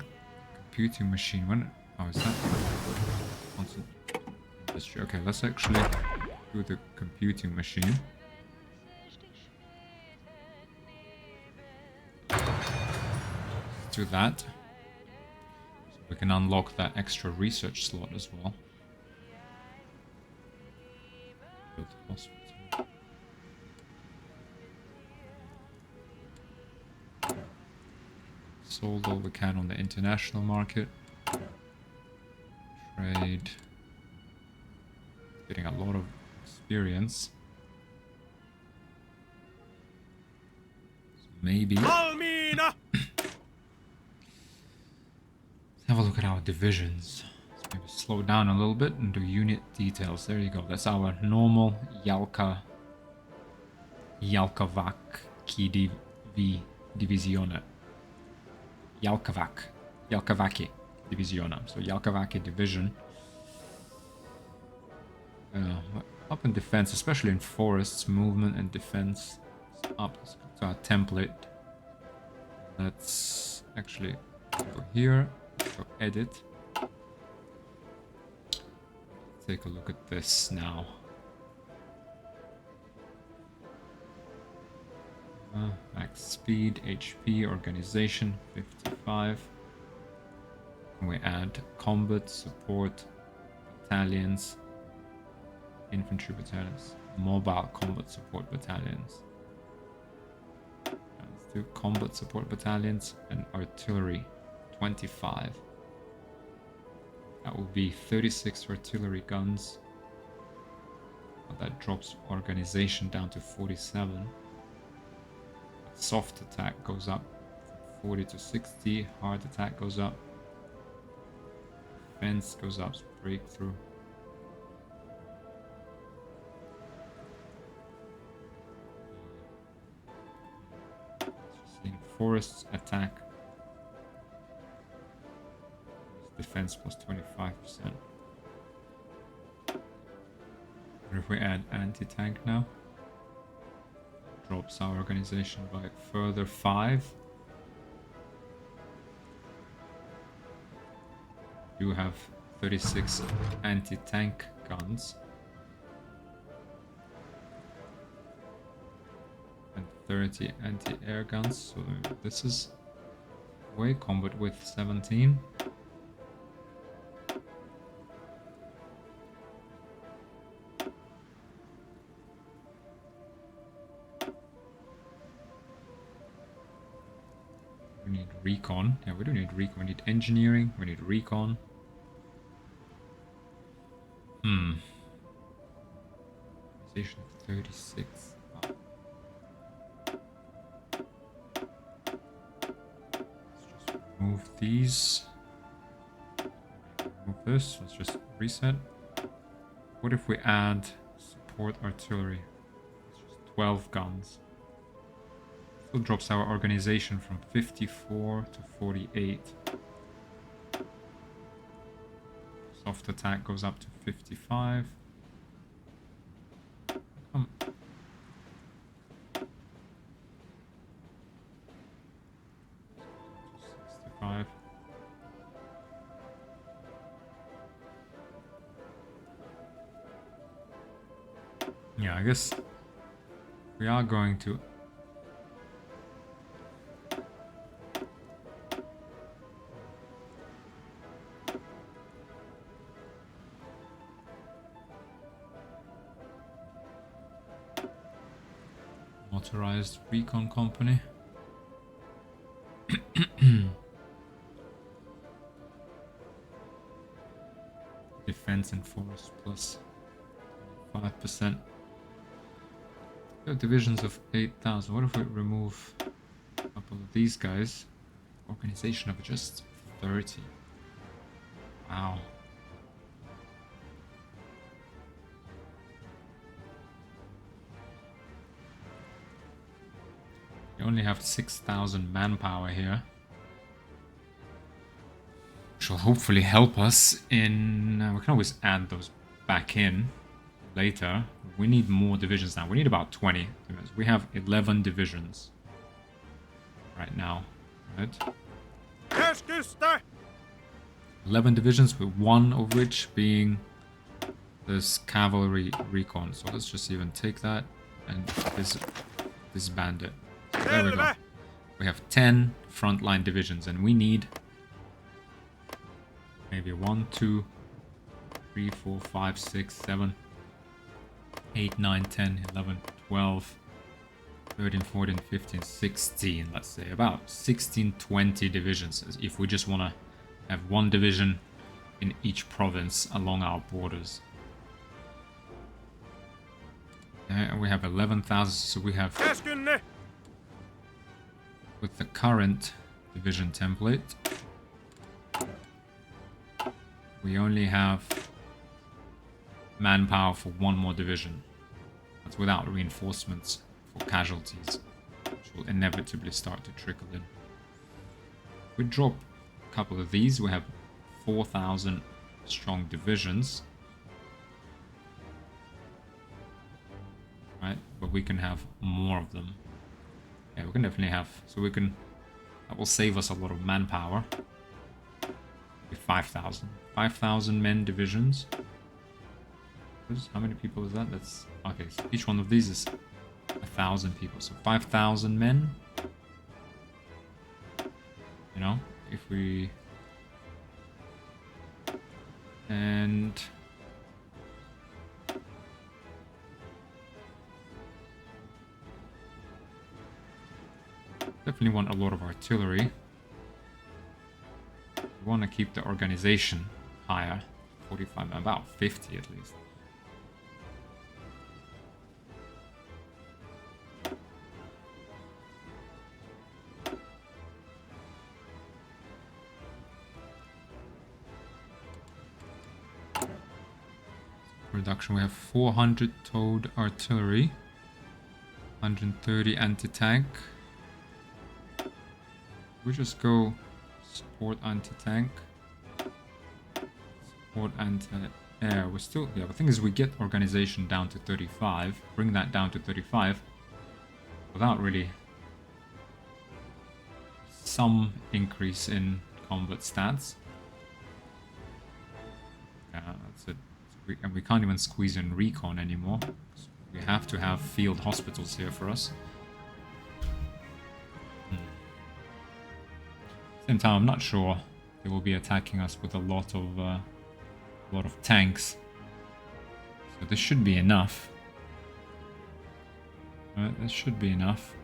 Speaker 1: computing machine. When? Oh, is that constant industry? Okay, let's actually do the computing machine. Let's do that. So we can unlock that extra research slot as well. Build a hospital. Sold all we can on the international market. Trade. Getting a lot of experience. So maybe. Let's have a look at our divisions. Let's maybe slow down a little bit and do unit details. There you go. That's our normal Yalkavaki Divisione. Yalkavaki Divisione. So Yalkavaki division. Up in defense, especially in forests, movement and defense. Up to our template. Let's actually go here. Go edit. Take a look at this now. Max speed, HP, organization, 55. Can we add combat, support, battalions, infantry battalions, mobile combat support battalions. Let's do combat support battalions and artillery, 25. That will be 36 artillery guns. But that drops organization down to 47. Soft attack goes up from 40 to 60. Hard attack goes up. Defense goes up. Breakthrough. In forests, attack. Defense plus 25%. What if we add anti-tank now? Drops our organization by further 5. We do have 36 anti-tank guns. And 30 anti-air guns. So this is way combat with 17. We need recon. Yeah, we don't need recon. We need engineering. We need recon. Organization of 36. Wow. Let's just remove these. Remove this. Let's just reset. What if we add support artillery? It's just 12 guns. Still drops our organization from 54 to 48. Soft attack goes up to 55. Come. 65. Yeah, I guess we are going to authorized recon company. Defense and force plus 5%. Divisions of 8,000. What if we remove a couple of these guys? Organization of just 30. Wow. We only have 6,000 manpower here. Which will hopefully help us in... we can always add those back in later. We need more divisions now. We need about 20. We have 11 divisions right now, right?
Speaker 2: Keskusta!
Speaker 1: 11 divisions, with one of which being this cavalry recon. So let's just even take that and disband it. So there we go. We have 10 frontline divisions, and we need maybe 1, 2, 3, 4, 5, 6, 7, 8, 9, 10, 11, 12, 13, 14, 15, 16, let's say. About 16, 20 divisions, if we just want to have one division in each province along our borders. And we have 11,000, so we have, with the current division template, we only have manpower for one more division. That's without reinforcements for casualties, which will inevitably start to trickle in. If we drop a couple of these, we have 4,000 strong divisions. Right, but we can have more of them. Yeah, we can definitely have, so we can, that will save us a lot of manpower. 5,000 men divisions. How many people is that? That's okay, so each one of these is 1,000 people, so 5,000 men. You know, if we, and definitely want a lot of artillery. We want to keep the organization higher, 45, about 50 at least. Production, we have 400 towed artillery, 130 anti-tank. We just go support anti-tank, support anti-air. We're still, yeah, the thing is we get organization down to 35, bring that down to 35 without really some increase in combat stats. Yeah, that's it. And we can't even squeeze in recon anymore. So we have to have field hospitals here for us. Same time, I'm not sure they will be attacking us with a lot of tanks. So this should be enough. Right, this should be enough.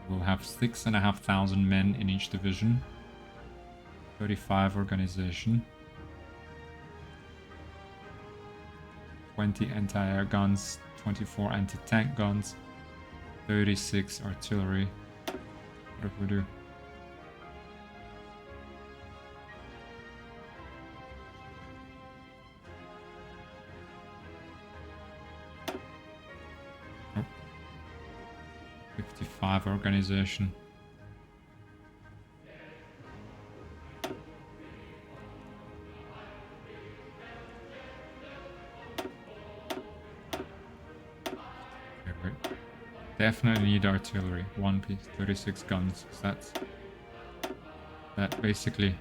Speaker 1: We'll have 6,500 men in each division. 35 organization. 20 anti-air guns, 24 anti-tank guns, 36 artillery. What if we do? Oh. 55 organization. Definitely need artillery. One piece, 36 guns. That's that basically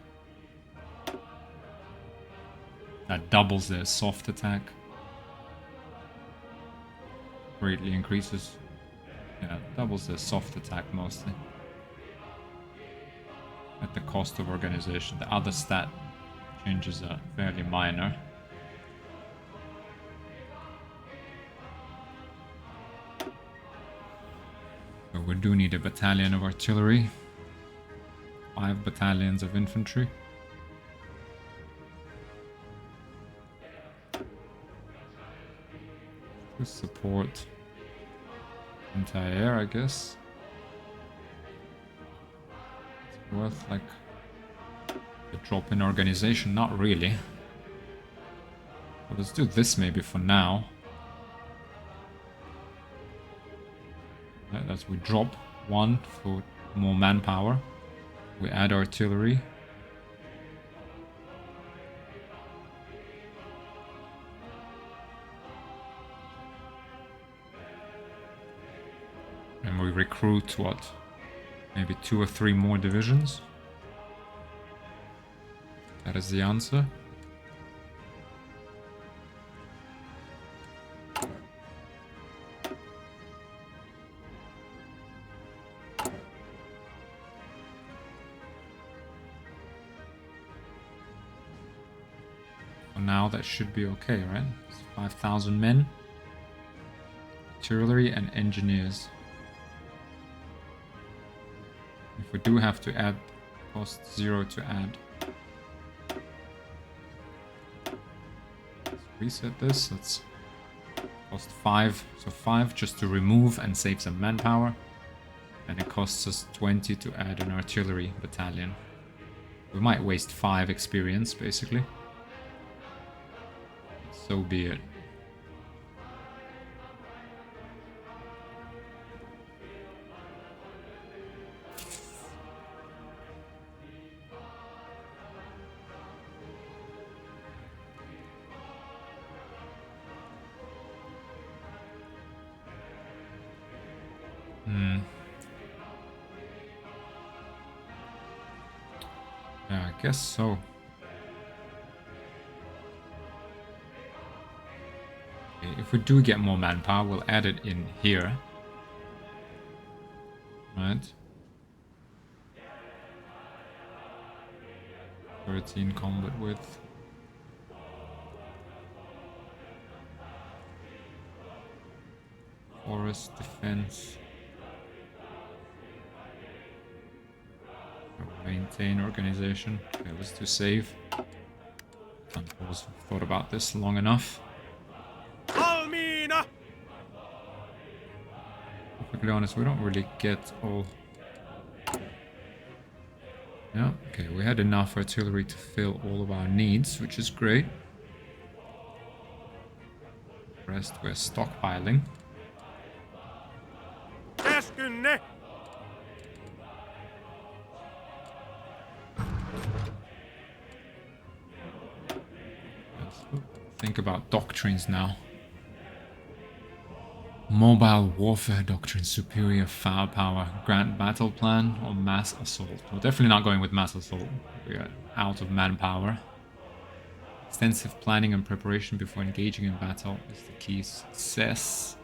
Speaker 1: that doubles their soft attack. Greatly increases. Yeah, doubles their soft attack mostly. At the cost of organization. The other stat changes are fairly minor. We do need a battalion of artillery, 5 battalions of infantry. To support anti-air, I guess. It's worth like a drop in organization, not really. But let's do this maybe for now. As we drop 1 for more manpower, we add artillery. And we recruit what? Maybe 2 or 3 more divisions. That is the answer. For now, that should be okay, right? It's 5,000 men. Artillery and engineers. If we do have to add, cost 0 to add. Let's reset this. Let's cost 5. So 5 just to remove and save some manpower. And it costs us 20 to add an artillery battalion. We might waste 5 experience, basically. So be it. Yeah, I guess so. Okay, if we do get more manpower, we'll add it in here. Right. 13 combat width. Forest defense. Maintain organization. Okay, let's do save. Can't pause. Thought about this long enough.
Speaker 2: Almina!
Speaker 1: Perfectly honest, we don't really get all. Yeah, okay, we had enough artillery to fill all of our needs, which is great. The rest we're stockpiling.
Speaker 2: Käskynne!
Speaker 1: Think about doctrines now. Mobile warfare doctrine, superior firepower, grand battle plan, or mass assault. We're definitely not going with mass assault. We're out of manpower. Extensive planning and preparation before engaging in battle is the key to success.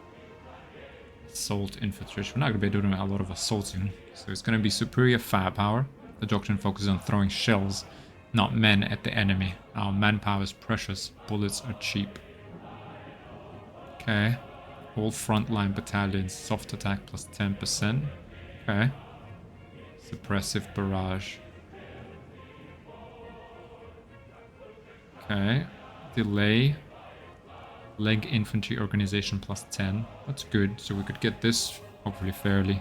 Speaker 1: Assault infiltration. We're not going to be doing a lot of assaulting. So it's going to be superior firepower. The doctrine focuses on throwing shells, not men, at the enemy. Our manpower is precious. Bullets are cheap. Okay. All frontline battalions, soft attack plus 10%. Okay. Suppressive barrage. Okay. Delay. Leg infantry organization plus 10. That's good. So we could get this hopefully fairly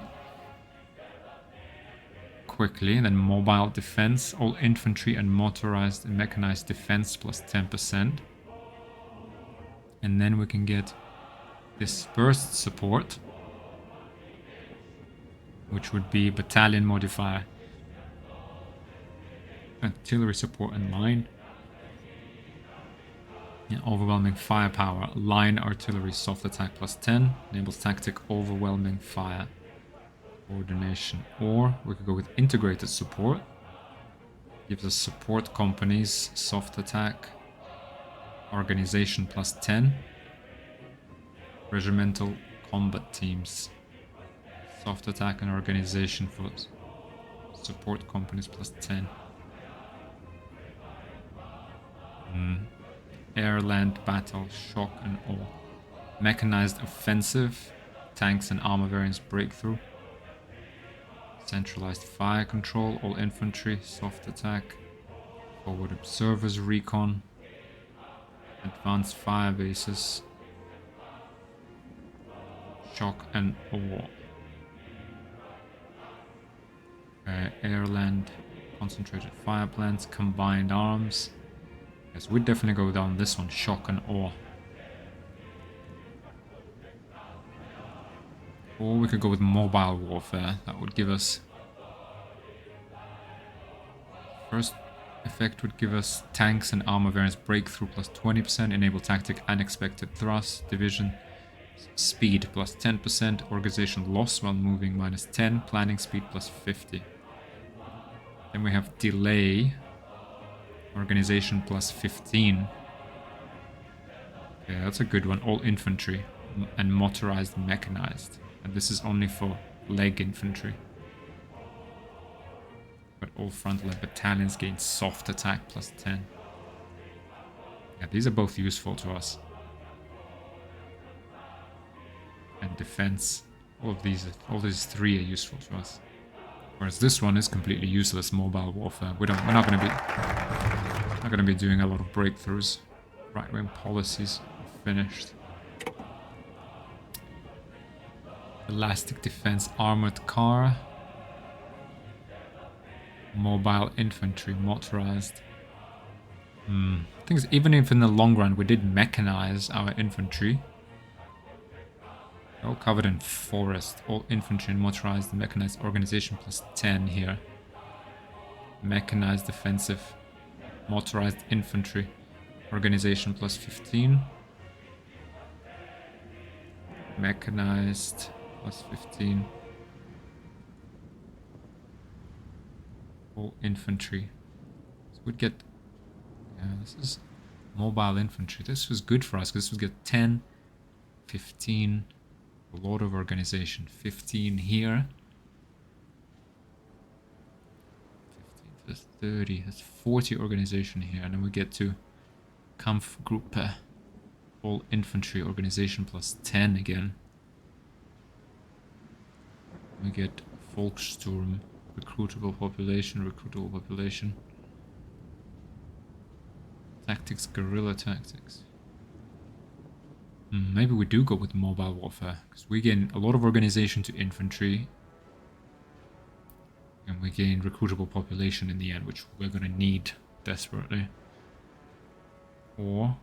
Speaker 1: quickly. And then mobile defense. All infantry and motorized and mechanized defense plus 10%. And then we can get dispersed support, which would be battalion modifier, artillery support and line, yeah, overwhelming firepower, line artillery soft attack plus 10, enables tactic overwhelming fire coordination. Or we could go with integrated support, gives us support companies, soft attack, organization plus 10, regimental combat teams, soft attack and organization for support companies plus 10. Air land battle, shock and awe, mechanized offensive, tanks and armor variants breakthrough, centralized fire control, all infantry, soft attack, forward observers recon, advanced fire bases, shock and awe. Air land, concentrated fire plants, combined arms. Yes, we'd definitely go down this one, shock and awe. Or we could go with mobile warfare. That would give us... First effect would give us tanks and armor variants breakthrough plus 20%, enable tactic unexpected thrust, division speed plus 10%, organization loss while moving minus 10, planning speed plus 50. Then we have delay, Organization plus 15. Yeah, that's a good one. All infantry and motorized mechanized. And this is only for leg infantry. But all frontline battalions gain soft attack plus 10. Yeah, these are both useful to us. And defense. All these three are useful to us. Whereas this one is completely useless, mobile warfare. We're not gonna be doing a lot of breakthroughs. Right-wing policies are finished. Elastic defense armored car. Mobile infantry motorized. Things even if in the long run we did mechanize our infantry. All covered in forest. All infantry and motorized and mechanized organization plus 10 here. Mechanized defensive. Motorized infantry. Organization plus 15. Mechanized plus 15. All infantry. So we'd get... Yeah, this is mobile infantry. This was good for us because this would get 10, 15... A lot of organization. 15 here. 15 plus 30. That's 40 organization here. And then we get to Kampfgruppe. All infantry organization plus 10 again. We get Volkssturm. Recruitable population. Tactics, guerrilla tactics. Maybe we do go with mobile warfare, because we gain a lot of organization to infantry. And we gain recruitable population in the end, which we're going to need desperately. Or...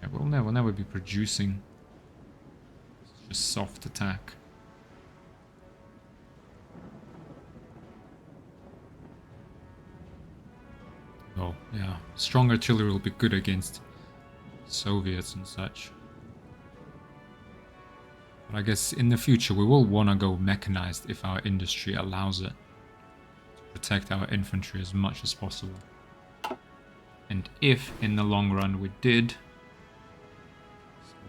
Speaker 1: Yeah, we'll never be producing. It's just soft attack. Oh, yeah. Strong artillery will be good against Soviets and such. But I guess in the future we will want to go mechanized if our industry allows it. To protect our infantry as much as possible. And if in the long run we did,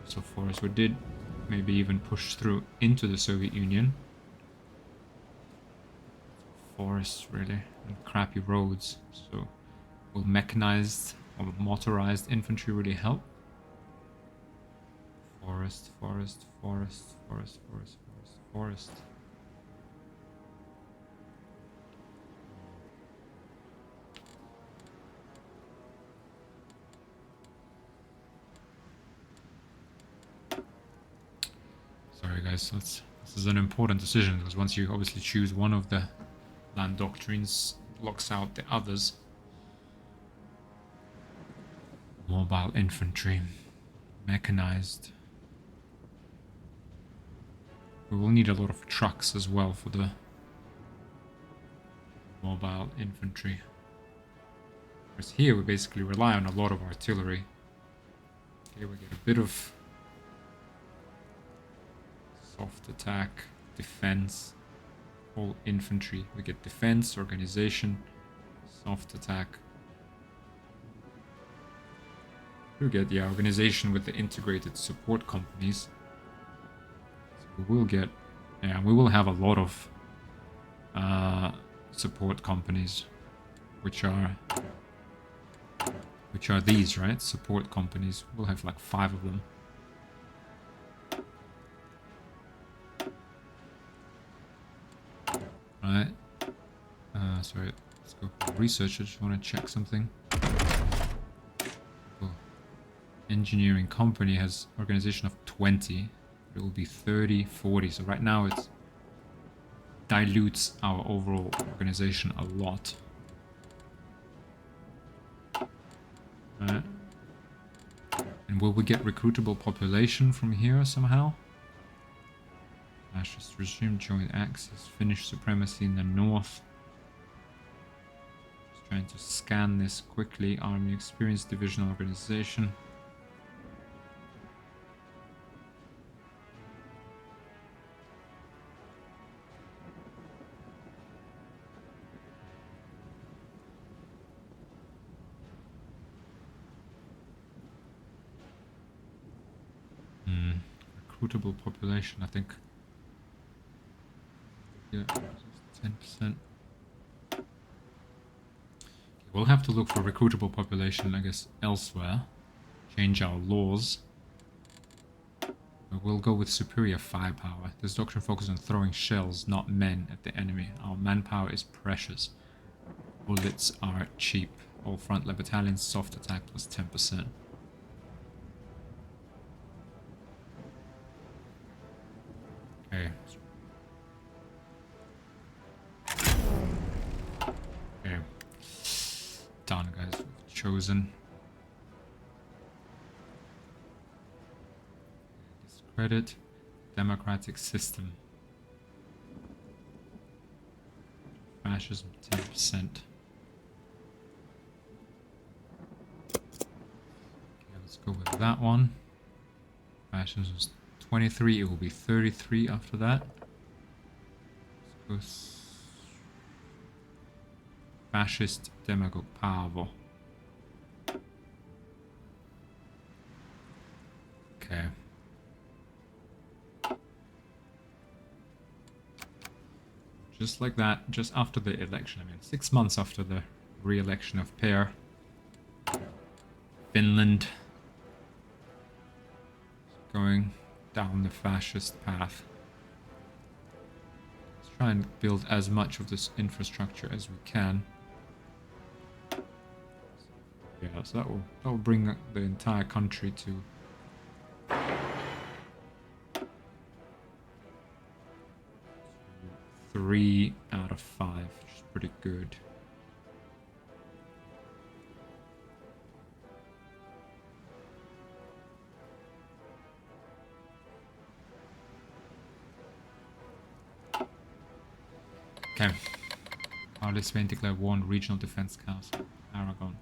Speaker 1: so far as we did, maybe even push through into the Soviet Union. Forests really, and crappy roads. So will mechanized or motorized infantry really help? Forest. Sorry guys, this is an important decision because once you obviously choose one of the land doctrines, it locks out the others. Mobile infantry, mechanized. We will need a lot of trucks as well for the mobile infantry. Whereas here we basically rely on a lot of artillery. Here we get a bit of soft attack, defense, all infantry. We get defense, organization, soft attack. We get the organization with the integrated support companies. So we will get, yeah, we will have a lot of support companies, which are these, right? Support companies. We'll have like 5 of them. Right. Sorry. Let's go research. I just want to check something. Oh. Engineering company has organization of 20. It will be 30, 40. So right now it dilutes our overall organization a lot. Right. And will we get recruitable population from here somehow? Fascist regime, joint Axis, Finnish supremacy in the north. Just trying to scan this quickly. Army experience, divisional organization. recruitable population, I think. Yeah, 10%. We'll have to look for recruitable population, I guess, elsewhere. Change our laws. But we'll go with superior firepower. This doctrine focuses on throwing shells, not men, at the enemy. Our manpower is precious. Bullets are cheap. All frontline battalions, soft attack plus 10%. Okay. Okay. Done, guys. We've chosen. Discredit democratic system. Fascism 10%. Let's go with that one. Fascism was 23, it will be 33 after that. Let's go fascist demagogue Pavo. Okay. Just like that, just after the election, I mean 6 months after the re-election of Per, Finland is going down the fascist path. Let's try and build as much of this infrastructure as we can. Yeah, so that will bring the entire country to 3 out of 5, which is pretty good. Okay. Carlis Spain declared war on Regional Defense Council. Aragon.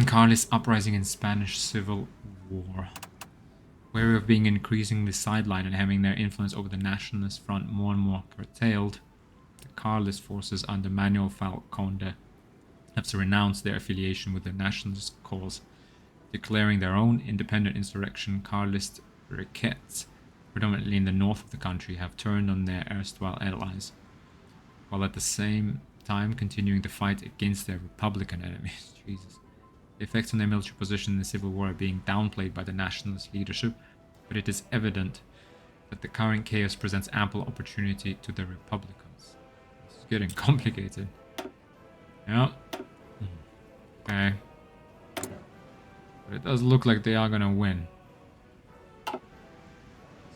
Speaker 1: Carlis uprising in Spanish Civil War. Wary of being increasingly sidelined and having their influence over the nationalist front more and more curtailed, the Carlist forces under Manuel Falconde have to renounce their affiliation with the nationalist cause, declaring their own independent insurrection. Carlist briquettes, predominantly in the north of the country, have turned on their erstwhile allies, while at the same time continuing the fight against their Republican enemies. Jesus. The effects on their military position in the Civil War are being downplayed by the nationalist leadership, but it is evident that the current chaos presents ample opportunity to the Republicans. It's getting complicated. Yeah. Okay. But it does look like they are gonna win.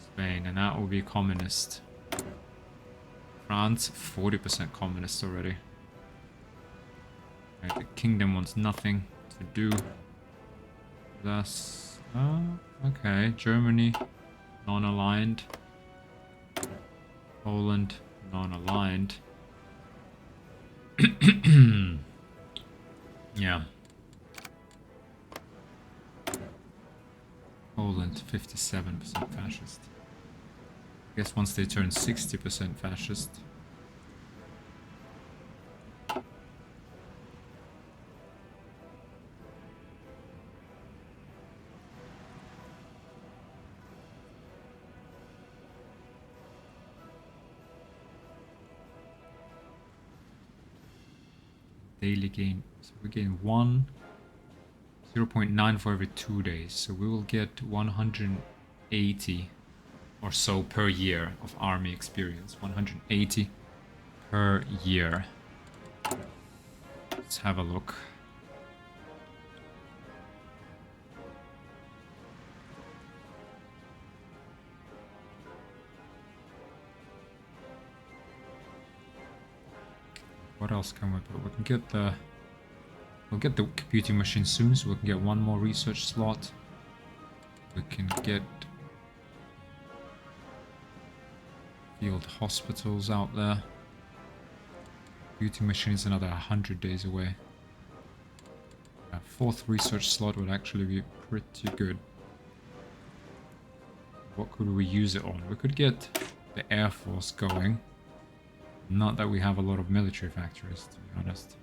Speaker 1: Spain, and that will be communist. France, 40% communist already. Right, the kingdom wants nothing to do. Thus, okay, Germany, non-aligned. Poland, non-aligned. Yeah. Poland, 57% fascist. I guess once they turn 60% fascist. Daily gain. So we gain 0.9 for every 2 days. So we will get 180 or so per year of army experience. 180 per year. Let's have a look. What else can we put? We can get the... We'll get the computing machine soon, so we can get one more research slot. We can get field hospitals out there. Computing machine is another 100 days away. A 4th research slot would actually be pretty good. What could we use it on? We could get the Air Force going. Not that we have a lot of military factories, to be honest.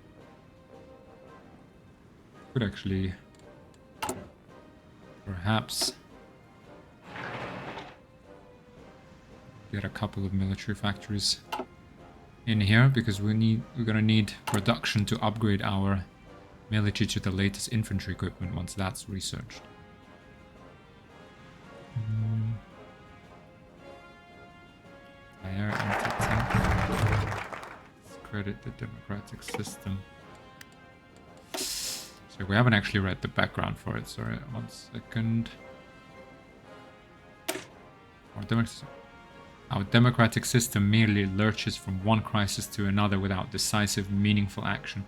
Speaker 1: Could actually perhaps get a couple of military factories in here because we're gonna need production to upgrade our military to the latest infantry equipment once that's researched. Air anti-tank. Discredit the democratic system. So we haven't actually read the background for it. Sorry, 1 second. Our democratic system merely lurches from one crisis to another without decisive, meaningful action.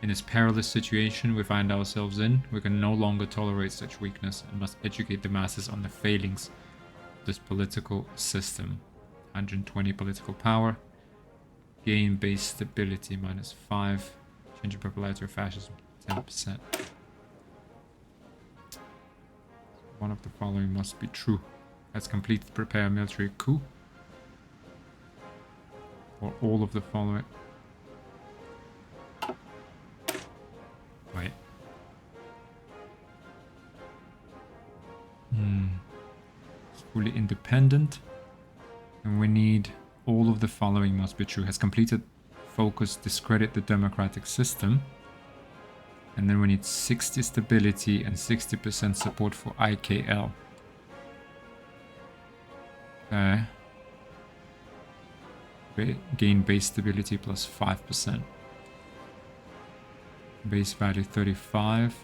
Speaker 1: In this perilous situation we find ourselves in, we can no longer tolerate such weakness and must educate the masses on the failings of this political system. 120 political power. Gain base stability -5. Change in popularity or fascism 10%. One of the following must be true. Has completed prepare a military coup. Or all of the following. Wait. It's fully independent. And we need all of the following must be true. Has completed focus, discredit the democratic system. And then we need 60 stability and 60% support for IKL. Okay. Gain base stability plus 5%. Base value 35.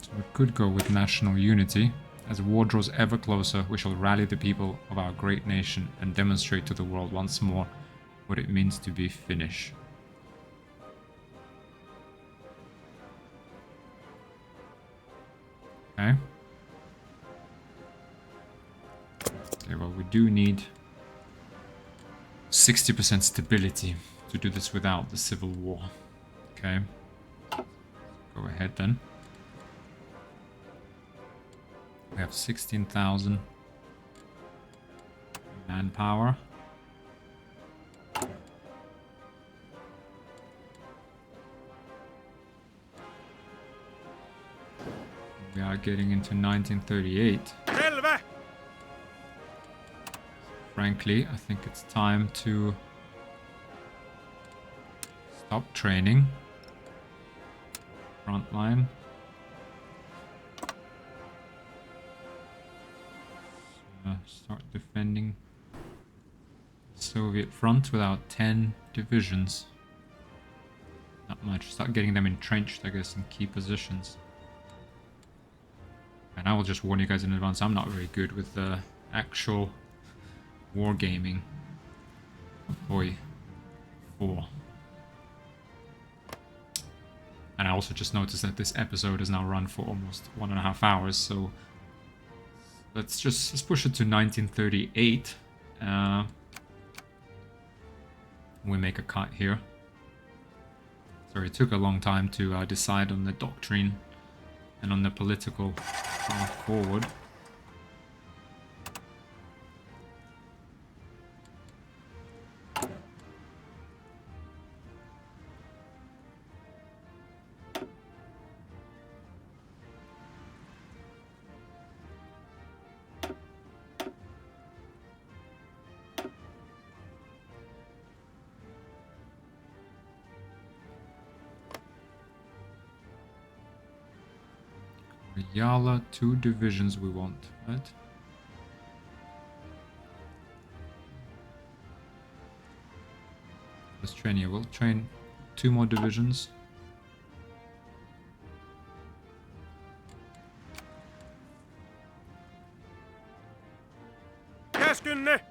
Speaker 1: So we could go with national unity. As war draws ever closer, we shall rally the people of our great nation and demonstrate to the world once more what it means to be Finnish. Okay. Okay, well, we do need 60% stability to do this without the civil war. Okay. Go ahead then. We have 16,000 manpower. We are getting into 1938.
Speaker 2: Selvä!
Speaker 1: Frankly, I think it's time to stop training. Frontline. Start defending the Soviet front without 10 divisions. Not much. Start getting them entrenched, I guess, in key positions. And I will just warn you guys in advance, I'm not very good with the actual wargaming. Boy. 4. And I also just noticed that this episode has now run for almost 1.5 hours, so let's push it to 1938. We make a cut here. Sorry, it took a long time to decide on the doctrine and on the political path forward. Yala, 2 divisions we want, right? Let's train here. We'll train 2 more divisions.
Speaker 2: Käskynne!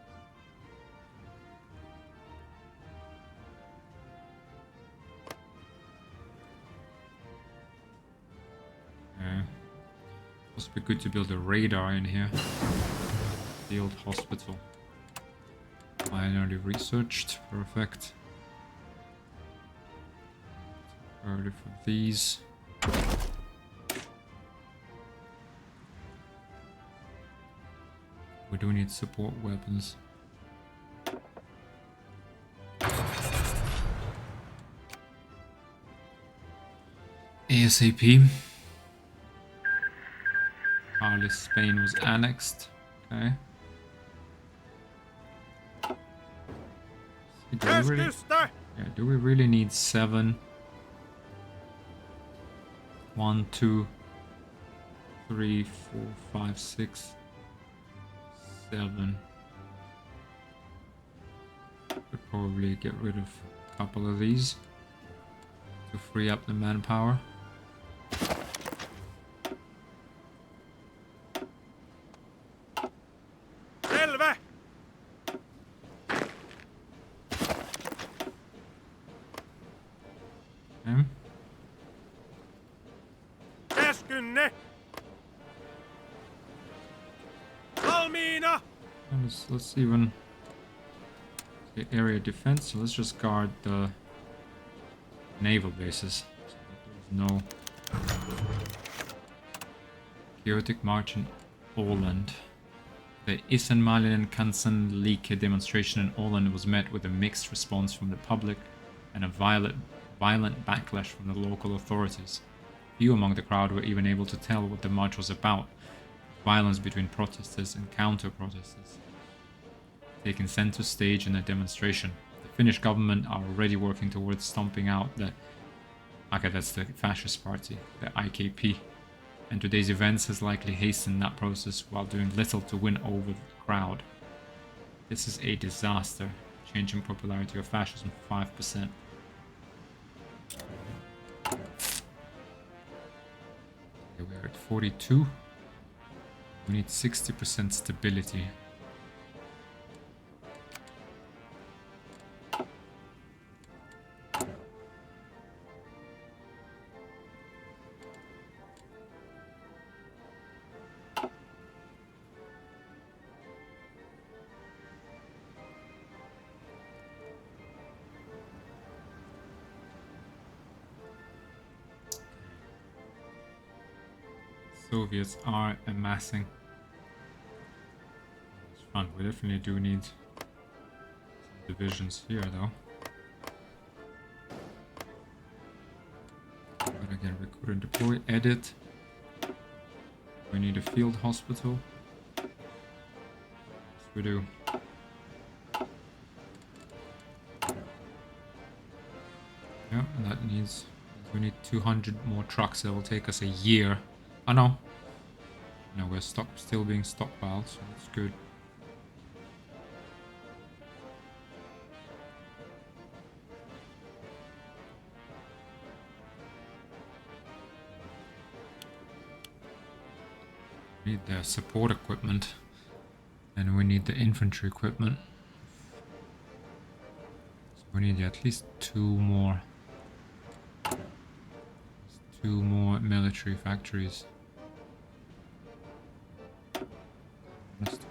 Speaker 1: Must be good to build a radar in here. Field hospital. Finally researched. Perfect. Early for these. We do need support weapons. ASAP. Apparently Spain was annexed. Okay.
Speaker 2: Keskusta!
Speaker 1: Yeah, do we really need 7? 1, 2, 3, 4, 5, 6, 7. Could probably get rid of a couple of these to free up the manpower.
Speaker 2: Selvä!
Speaker 1: Okay.
Speaker 2: Käskynne! Valmiina!
Speaker 1: And let's even the area defense. So let's just guard the naval bases. So that there's no chaotic march in Åland. The Isänmaallinen Kansanliike demonstration in Åland was met with a mixed response from the public and a violent backlash from the local authorities. Few among the crowd were even able to tell what the march was about. Violence between protesters and counter-protesters taking center stage in the demonstration. The Finnish government are already working towards stomping out the... Okay, that's the fascist party, the IKP. And today's events has likely hastened that process while doing little to win over the crowd. This is a disaster, changing popularity of fascism 5%. Okay, we're at 42. We need 60% stability. Soviets are amassing. It's fun. We definitely do need some divisions here, though. But again, recruit and deploy. Edit. We need a field hospital. Yes, we do. Yeah, and that needs... We need 200 more trucks. That will take us a year. Oh no. No, we're still being stockpiled, so that's good. We need the support equipment. And we need the infantry equipment. So we need at least 2 more. 2 more military factories.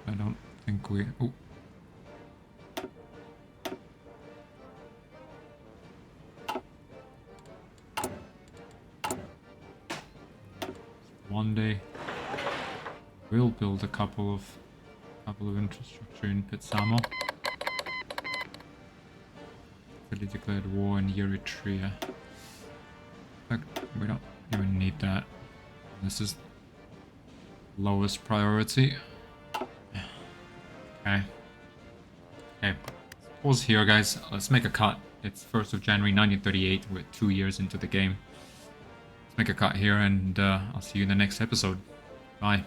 Speaker 1: I don't think we... Oh. One day we'll build a couple of infrastructure in Petsamo. Fully declared war in Eritrea. In fact, we don't even need that. This is lowest priority. Okay. Okay. Pause here, guys. Let's make a cut. It's 1st of January 1938. We're 2 years into the game. Let's make a cut here, and I'll see you in the next episode. Bye.